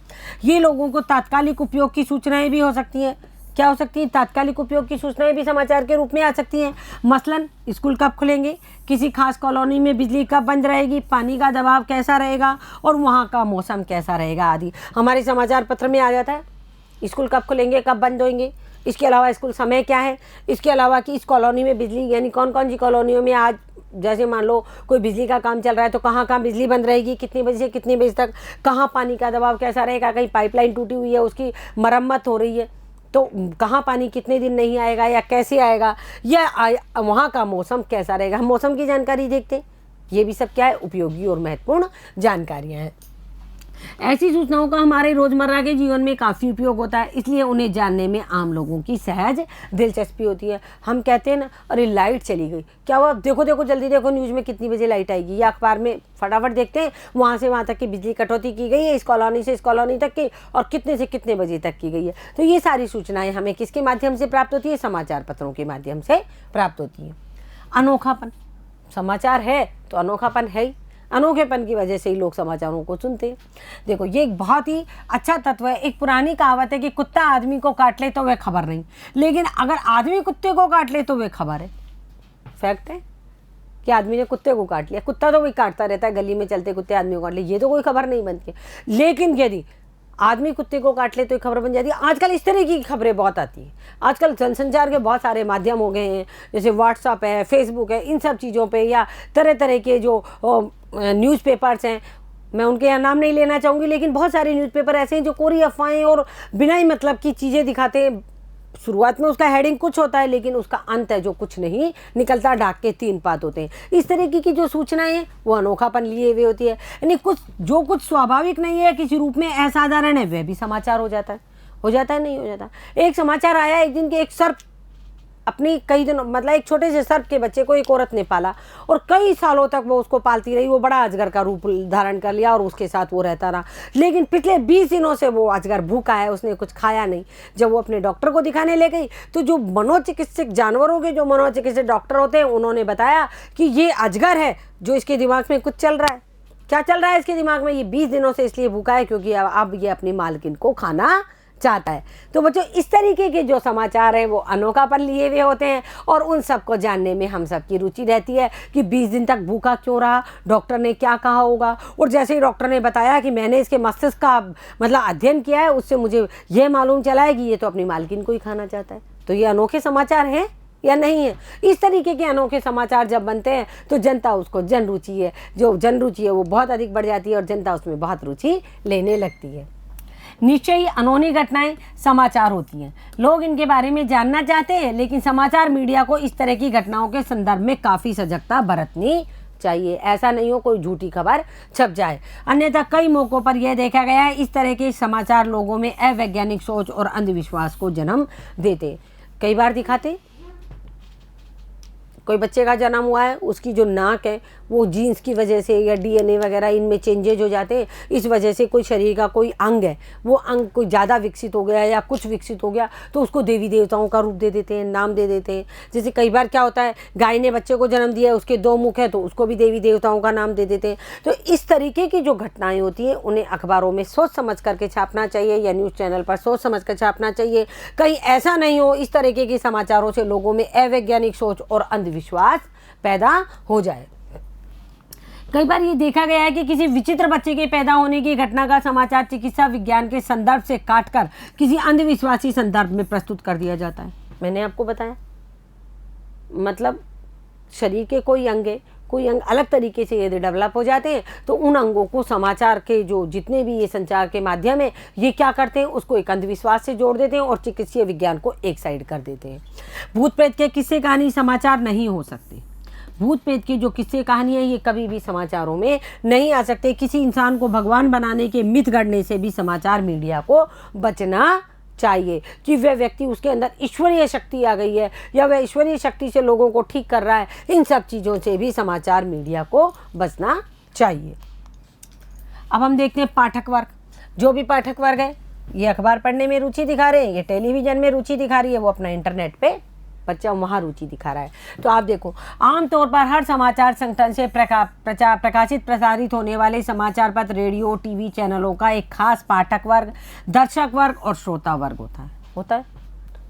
A: ये लोगों को तात्कालिक उपयोग की सूचनाएं भी हो सकती हैं। क्या हो सकती है? तात्कालिक उपयोग की सूचनाएं भी समाचार के रूप में आ सकती हैं। मसलन स्कूल कब खुलेंगे, किसी खास कॉलोनी में बिजली कब बंद रहेगी, पानी का दबाव कैसा रहेगा और वहाँ का मौसम कैसा रहेगा आदि हमारे समाचार पत्र में आ जाता है। स्कूल कब खुलेंगे, कब बंद होंगे, इसके अलावा स्कूल समय क्या है, इसके अलावा कि इस कॉलोनी में बिजली यानी कौन कौन सी कॉलोनियों में आज जैसे मान लो कोई बिजली का काम चल रहा है तो कहाँ कहाँ बिजली बंद रहेगी, कितने बजे से कितने बजे तक, कहाँ पानी का दबाव कैसा रहेगा, कहीं पाइपलाइन टूटी हुई है उसकी मरम्मत हो रही है तो कहाँ पानी कितने दिन नहीं आएगा या कैसे आएगा, या वहाँ का मौसम कैसा रहेगा। हम मौसम की जानकारी देखते हैं। ये भी सब क्या है? उपयोगी और महत्वपूर्ण जानकारियाँ हैं। ऐसी सूचनाओं का हमारे रोज़मर्रा के जीवन में काफ़ी उपयोग होता है, इसलिए उन्हें जानने में आम लोगों की सहज दिलचस्पी होती है। हम कहते हैं ना, अरे लाइट चली गई, क्या हुआ, देखो देखो जल्दी देखो न्यूज़ में कितनी बजे लाइट आएगी, या अखबार में फटाफट देखते हैं वहाँ से वहाँ तक की बिजली कटौती की गई है, इस कॉलोनी से इस कॉलोनी तक की, और कितने से कितने बजे तक की गई है। तो ये सारी सूचनाएँ हमें किसके माध्यम से प्राप्त होती है? समाचार पत्रों के माध्यम से प्राप्त होती हैं। अनोखापन, समाचार है तो अनोखापन है ही, अनोखेपन की वजह से ही लोग समाचारों को सुनते हैं। देखो ये एक बहुत ही अच्छा तत्व है। एक पुरानी कहावत है कि कुत्ता आदमी को काट ले तो वह खबर नहीं, लेकिन अगर आदमी कुत्ते को काट ले तो वह खबर है। फैक्ट है कि आदमी ने कुत्ते को काट लिया, कुत्ता तो वही काटता रहता है, गली में चलते कुत्ते आदमी को काट ले, ये तो कोई खबर नहीं बनती। लेकिन यदि आदमी कुत्ते को काट ले तो खबर बन जाती है। आजकल इस तरह की खबरें बहुत आती हैं। आजकल जनसंचार के बहुत सारे माध्यम हो गए हैं, जैसे व्हाट्सअप है, फेसबुक है, इन सब चीज़ों पे या तरह तरह के जो न्यूज़पेपर्स हैं, मैं उनके यहाँ नाम नहीं लेना चाहूँगी, लेकिन बहुत सारे न्यूज़पेपर ऐसे हैं जो कोरी अफवाहें और बिना ही मतलब की चीज़ें दिखाते हैं। शुरुआत में उसका हेडिंग कुछ होता है लेकिन उसका अंत है जो कुछ नहीं निकलता, ढाक के 3 पात होते हैं। इस तरीके की जो सूचनाएं हैं वो अनोखापन लिए हुए होती है, यानी कुछ स्वाभाविक नहीं है, किसी रूप में असाधारण है, वह भी समाचार हो जाता है। नहीं हो जाता। एक समाचार आया एक दिन के, एक सर्प अपनी कई दिनों मतलब एक छोटे से सर्प के बच्चे को एक औरत ने पाला और कई सालों तक वो उसको पालती रही। वो बड़ा अजगर का रूप धारण कर लिया और उसके साथ वो रहता रहा। लेकिन पिछले 20 दिनों से वो अजगर भूखा है, उसने कुछ खाया नहीं। जब वो अपने डॉक्टर को दिखाने ले गई तो जो मनोचिकित्सक, जानवरों के जो मनोचिकित्सक डॉक्टर होते हैं, उन्होंने बताया कि ये अजगर है जो इसके दिमाग में कुछ चल रहा है। क्या चल रहा है इसके दिमाग में? ये 20 दिनों से इसलिए भूखा है क्योंकि अब ये अपनी मालकिन को खाना चाहता है। तो बच्चों इस तरीके के जो समाचार हैं वो अनोखापन लिए हुए होते हैं और उन सबको जानने में हम सबकी रुचि रहती है कि 20 दिन तक भूखा क्यों रहा, डॉक्टर ने क्या कहा होगा। और जैसे ही डॉक्टर ने बताया कि मैंने इसके मस्तिष्क का मतलब अध्ययन किया है, उससे मुझे ये मालूम चला है कि ये तो अपनी मालकिन को ही खाना चाहता है। तो ये अनोखे समाचार हैं या नहीं है? इस तरीके के अनोखे समाचार जब बनते हैं तो जनता उसको जन रुचि है वो बहुत अधिक बढ़ जाती है और जनता उसमें बहुत रुचि लेने लगती है। निश्चय ही अनोनी घटनाएं समाचार होती हैं। लोग इनके बारे में जानना चाहते हैं, लेकिन समाचार मीडिया को इस तरह की घटनाओं के संदर्भ में काफ़ी सजगता बरतनी चाहिए। ऐसा नहीं हो कोई झूठी खबर छप जाए। अन्यथा कई मौक़ों पर यह देखा गया है इस तरह के समाचार लोगों में अवैज्ञानिक सोच और अंधविश्वास को जन्म देते। कई बार दिखाते कोई बच्चे का जन्म हुआ है, उसकी जो नाक है वो जीन्स की वजह से या डीएनए वगैरह इनमें चेंजेज हो जाते हैं, इस वजह से कोई शरीर का कोई अंग है वो अंग कोई ज़्यादा विकसित हो गया या कुछ विकसित हो गया तो उसको देवी देवताओं का रूप दे देते हैं, नाम दे देते हैं। जैसे कई बार क्या होता है, गाय ने बच्चे को जन्म दिया है, उसके 2 मुख है तो उसको भी देवी देवताओं का नाम दे देते हैं। तो इस तरीके की जो घटनाएँ होती हैं उन्हें अखबारों में सोच समझ करके छापना चाहिए या न्यूज़ चैनल पर सोच समझ कर छापना चाहिए। कहीं ऐसा नहीं हो इस तरीके के समाचारों से लोगों में अवैज्ञानिक सोच और अंधविश्वास पैदा हो जाए। कई बार ये देखा गया है कि किसी विचित्र बच्चे के पैदा होने की घटना का समाचार चिकित्सा विज्ञान के संदर्भ से काटकर किसी अंधविश्वासी संदर्भ में प्रस्तुत कर दिया जाता है। मैंने आपको बताया मतलब शरीर के कोई अंग अलग तरीके से यदि डेवलप हो जाते हैं तो उन अंगों को समाचार के जो जितने भी ये संचार के माध्यम है ये क्या करते हैं, उसको एक अंधविश्वास से जोड़ देते हैं और चिकित्सीय विज्ञान को एक साइड कर देते हैं। भूत प्रेत के किस्से कहानी समाचार नहीं हो सकते। भूत प्रेत की जो किस्से कहानियाँ ये कभी भी समाचारों में नहीं आ सकते। किसी इंसान को भगवान बनाने के मिथ गढ़ने से भी समाचार मीडिया को बचना चाहिए कि वह व्यक्ति उसके अंदर ईश्वरीय शक्ति आ गई है या वह ईश्वरीय शक्ति से लोगों को ठीक कर रहा है। इन सब चीज़ों से भी समाचार मीडिया को बचना चाहिए। अब हम देखते हैं पाठक वर्ग। जो भी पाठक वर्ग है ये अखबार पढ़ने में रुचि दिखा रहे हैं, ये टेलीविज़न में रुचि दिखा रही है, वो अपना इंटरनेट पे बच्चा वहाँ रुचि दिखा रहा है। तो आप देखो आमतौर पर हर समाचार संगठन से प्रकाशित प्रसारित होने वाले समाचार पत्र, रेडियो, टीवी चैनलों का एक खास पाठक वर्ग, दर्शक वर्ग और श्रोता वर्ग होता है।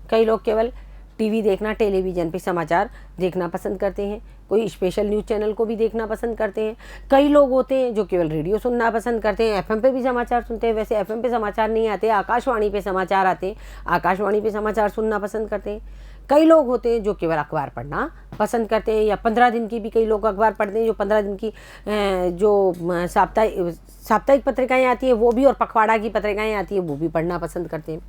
A: कई लोग केवल टीवी देखना, टेलीविज़न पे समाचार देखना पसंद करते हैं, कोई स्पेशल न्यूज़ चैनल को भी देखना पसंद करते हैं। कई लोग होते हैं जो केवल रेडियो सुनना पसंद करते हैं, एफएम पे भी समाचार सुनते हैं। वैसे एफएम पे समाचार नहीं आते, आकाशवाणी पे समाचार आते हैं, आकाशवाणी पे समाचार सुनना पसंद करते हैं। कई लोग होते हैं जो केवल अखबार पढ़ना पसंद करते हैं, या 15 दिन की भी कई लोग अखबार पढ़ते हैं, जो 15 दिन की जो साप्ताहिक पत्रिकाएं आती हैं वो भी, और पखवाड़ा की पत्रिकाएं आती हैं वो भी पढ़ना पसंद करते हैं।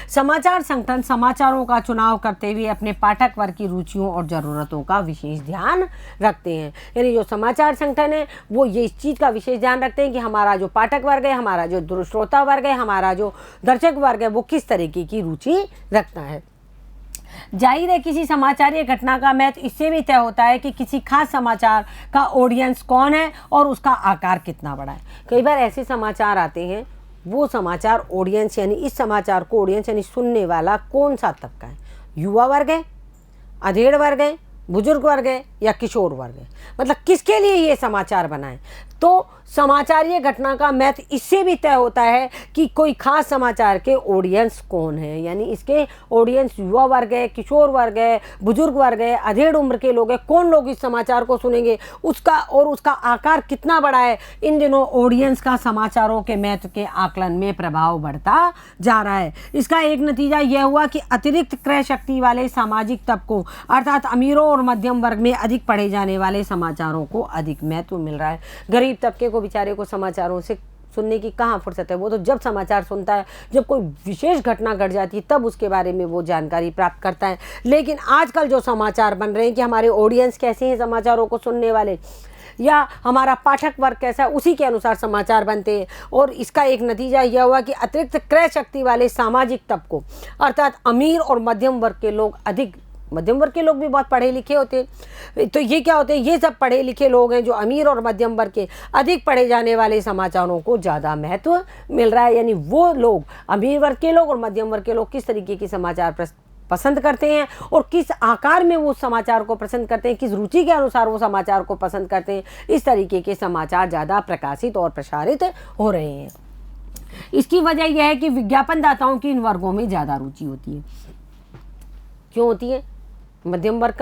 A: समाचार संगठन समाचारों का चुनाव करते हुए अपने पाठक वर्ग की रुचियों और ज़रूरतों का विशेष ध्यान रखते हैं। यानी जो समाचार संगठन है वो ये इस चीज़ का विशेष ध्यान रखते हैं कि हमारा जो पाठक वर्ग है, हमारा जो श्रोता वर्ग है, हमारा जो दर्शक वर्ग है, वो किस तरीके की रुचि रखता है। जाहिर है किसी समाचारीय घटना का महत्व इससे भी तय होता है कि किसी खास समाचार का ऑडियंस कौन है और उसका आकार कितना बड़ा है। कई बार ऐसे समाचार आते हैं, वो समाचार ऑडियंस यानी इस समाचार को ऑडियंस यानी सुनने वाला कौन सा तबका है, युवा वर्ग है, अधेड़ वर्ग है, बुजुर्ग वर्ग है या किशोर वर्ग है, मतलब किसके लिए ये समाचार बनाए। तो समाचारीय घटना का महत्व इससे भी तय होता है कि कोई खास समाचार के ऑडियंस कौन है, यानी इसके ऑडियंस युवा वर्ग है, किशोर वर्ग है, बुजुर्ग वर्ग है, अधेड़ उम्र के लोग हैं, कौन लोग इस समाचार को सुनेंगे, उसका और उसका आकार कितना बड़ा है। इन दिनों ऑडियंस का समाचारों के महत्व के आकलन में प्रभाव बढ़ता जा रहा है। इसका एक नतीजा यह हुआ कि अतिरिक्त क्रय शक्ति वाले सामाजिक तबकों अर्थात अमीरों और मध्यम वर्ग में अधिक पढ़े जाने वाले समाचारों को अधिक महत्व मिल रहा है। गरीब तबके को बेचारे को समाचारों से सुनने की कहाँ फुर्सत है, वो तो जब समाचार सुनता है, जब कोई विशेष घटना घट जाती है तब उसके बारे में वो जानकारी प्राप्त करता है। लेकिन आजकल जो समाचार बन रहे हैं कि हमारे ऑडियंस कैसे हैं समाचारों को सुनने वाले, या हमारा पाठक वर्ग कैसा है, उसी के अनुसार समाचार बनते हैं। और इसका एक नतीजा यह हुआ कि अतिरिक्त क्रय शक्ति वाले सामाजिक तबकों अर्थात अमीर और मध्यम वर्ग के लोग अधिक, मध्यम वर्ग के लोग भी बहुत पढ़े लिखे होते हैं, तो ये क्या होते हैं, ये सब पढ़े लिखे लोग हैं जो अमीर और मध्यम वर्ग के अधिक पढ़े जाने वाले समाचारों को ज़्यादा महत्व मिल रहा है। यानी वो लोग, अमीर वर्ग के लोग और मध्यम वर्ग के लोग किस तरीके की समाचार पसंद करते हैं और किस आकार में वो समाचार को पसंद करते हैं, किस रुचि के अनुसार वो समाचार को पसंद करते हैं, इस तरीके के समाचार ज़्यादा प्रकाशित और प्रसारित हो रहे हैं। इसकी वजह यह है कि विज्ञापनदाताओं की इन वर्गों में ज़्यादा रुचि होती है। क्यों होती है? मध्यम वर्ग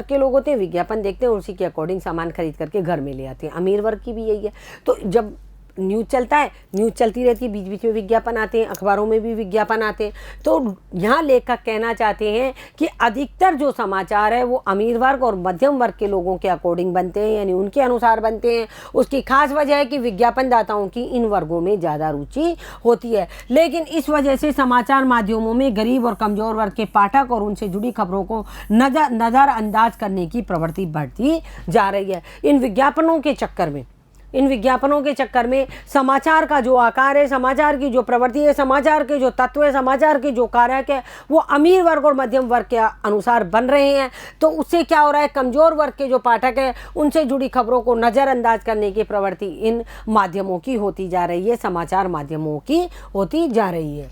A: के लोग होते हैं, विज्ञापन देखते हैं, उसी के अकॉर्डिंग सामान खरीद करके घर में ले आते हैं। अमीर वर्ग की भी यही है। तो जब न्यूज़ चलता है, न्यूज़ चलती रहती है, बीच बीच में विज्ञापन आते हैं, अखबारों में भी विज्ञापन आते हैं। तो यहाँ लेखक कहना चाहते हैं कि अधिकतर जो समाचार है वो अमीर वर्ग और मध्यम वर्ग के लोगों के अकॉर्डिंग बनते हैं, यानी उनके अनुसार बनते हैं। उसकी खास वजह है कि विज्ञापनदाताओं की इन वर्गों में ज़्यादा रुचि होती है। लेकिन इस वजह से समाचार माध्यमों में गरीब और कमज़ोर वर्ग के पाठक और उनसे जुड़ी खबरों को नज़रअंदाज करने की प्रवृत्ति बढ़ती जा रही है। इन विज्ञापनों के चक्कर में समाचार का जो आकार है, समाचार की जो प्रवृत्ति है, समाचार के जो तत्व है, समाचार के जो कारक है, वो अमीर वर्ग और मध्यम वर्ग के अनुसार बन रहे हैं। तो उससे क्या हो रहा है, कमज़ोर वर्ग के जो पाठक हैं उनसे जुड़ी खबरों को नज़रअंदाज करने की प्रवृत्ति इन माध्यमों की होती जा रही है, समाचार माध्यमों की होती जा रही है।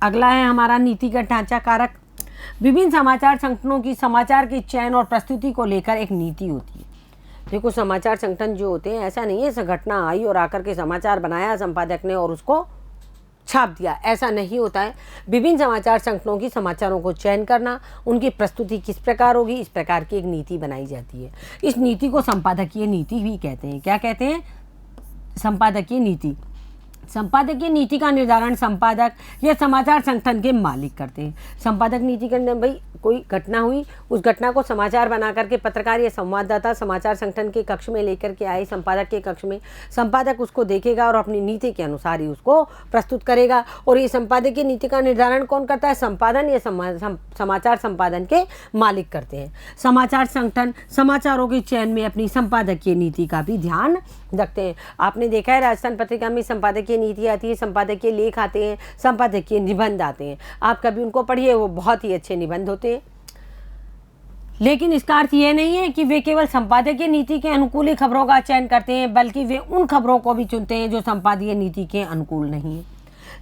A: अगला है हमारा नीतिगत ढांचा कारक। विभिन्न समाचार संगठनों की समाचार के चयन और प्रस्तुति को लेकर एक नीति होती है। देखो, समाचार संगठन जो होते हैं, ऐसा नहीं है घटना आई और आकर के समाचार बनाया संपादक ने और उसको छाप दिया, ऐसा नहीं होता है। विभिन्न समाचार संगठनों की समाचारों को चयन करना, उनकी प्रस्तुति किस प्रकार होगी, इस प्रकार की एक नीति बनाई जाती है। इस नीति को संपादकीय नीति भी कहते हैं। क्या कहते हैं? संपादकीय नीति। संपादकीय नीति का निर्धारण संपादक या समाचार संगठन के मालिक करते हैं। संपादक नीति के अंदर भाई कोई घटना हुई, उस घटना को समाचार बना करके पत्रकार या संवाददाता समाचार संगठन के कक्ष में लेकर के आए, संपादक के कक्ष में। संपादक उसको देखेगा और अपनी नीति के अनुसार ही उसको प्रस्तुत करेगा। और ये संपादकीय नीति का निर्धारण कौन करता है? संपादन या समाचार संपादन के मालिक करते हैं। समाचार संगठन समाचारों के चयन में अपनी संपादकीय नीति का भी ध्यान रखते हैं। आपने देखा है राजस्थान पत्रिका में संपादकीय नीति आती है, संपादकीय लेख आते हैं, संपादकीय निबंध आते हैं। आप कभी उनको पढ़िए, वो बहुत ही अच्छे निबंध होते हैं। लेकिन इसका अर्थ ये नहीं है कि वे केवल संपादकीय नीति के अनुकूल ही खबरों का चयन करते हैं, बल्कि वे उन खबरों को भी चुनते हैं जो संपादकीय नीति के अनुकूल नहीं है।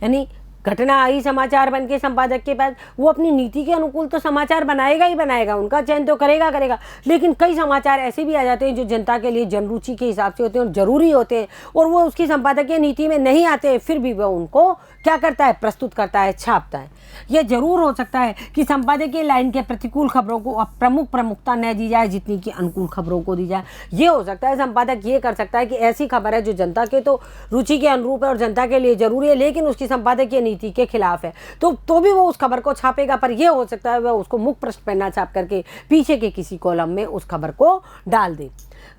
A: यानी घटना आई समाचार बन के संपादक के पास, वो अपनी नीति के अनुकूल तो समाचार बनाएगा ही बनाएगा, उनका चयन तो करेगा, लेकिन कई समाचार ऐसे भी आ जाते हैं जो जनता के लिए जनरुचि के हिसाब से होते हैं और ज़रूरी होते हैं और वो उसकी संपादकीय नीति में नहीं आते हैं, फिर भी वह उनको क्या करता है, प्रस्तुत करता है, छापता है। यह जरूर हो सकता है कि संपादकीय लाइन के प्रतिकूल खबरों को अब प्रमुखता न दी जाए जितनी कि अनुकूल खबरों को दी जाए। ये हो सकता है संपादक ये कर सकता है कि ऐसी खबर है जो जनता के तो रुचि के अनुरूप है और जनता के लिए जरूरी है, लेकिन उसकी संपादकीय नीति के खिलाफ है, तो भी वो उस खबर को छापेगा, पर यह हो सकता है वह उसको मुख्य पृष्ठ पर न छाप करके पीछे के किसी कॉलम में उस खबर को डाल दे।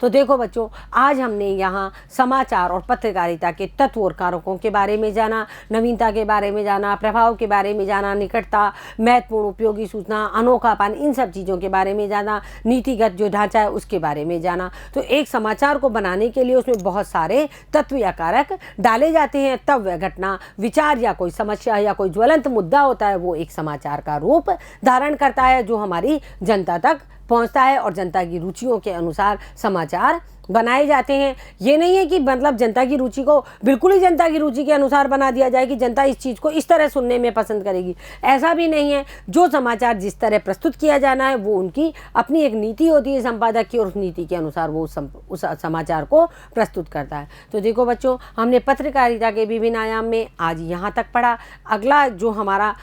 A: तो देखो बच्चों, आज हमने यहाँ समाचार और पत्रकारिता के तत्व और कारकों के बारे में जाना, नवीनता के बारे में जाना, प्रभाव के बारे में जाना, निकटता, महत्वपूर्ण उपयोगी सूचना, अनोखापन, इन सब चीज़ों के बारे में जाना, नीतिगत जो ढांचा है उसके बारे में जाना। तो एक समाचार को बनाने के लिए उसमें बहुत सारे तत्व या कारक डाले जाते हैं, तब वह घटना, विचार या कोई समस्या या कोई ज्वलंत मुद्दा होता है वो एक समाचार का रूप धारण करता है जो हमारी जनता तक पहुंचता है और जनता की रुचियों के अनुसार समाचार बनाए जाते हैं। ये नहीं है कि मतलब जनता की रुचि को बिल्कुल ही जनता की रुचि के अनुसार बना दिया जाए कि जनता इस चीज़ को इस तरह सुनने में पसंद करेगी, ऐसा भी नहीं है। जो समाचार जिस तरह प्रस्तुत किया जाना है वो उनकी अपनी एक नीति होती है संपादक की, और उस नीति के अनुसार वो उस समाचार को प्रस्तुत करता है। तो देखो बच्चों, हमने पत्रकारिता के विभिन्न आयाम में आज यहाँ तक पढ़ा। अगला जो हमारा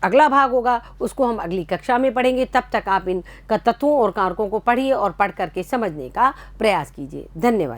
A: अगला भाग होगा उसको हम अगली कक्षा में पढ़ेंगे। तब तक आप इन तत्वों और कारकों को पढ़िए और पढ़ करके समझने का प्रयास कीजिए। धन्यवाद।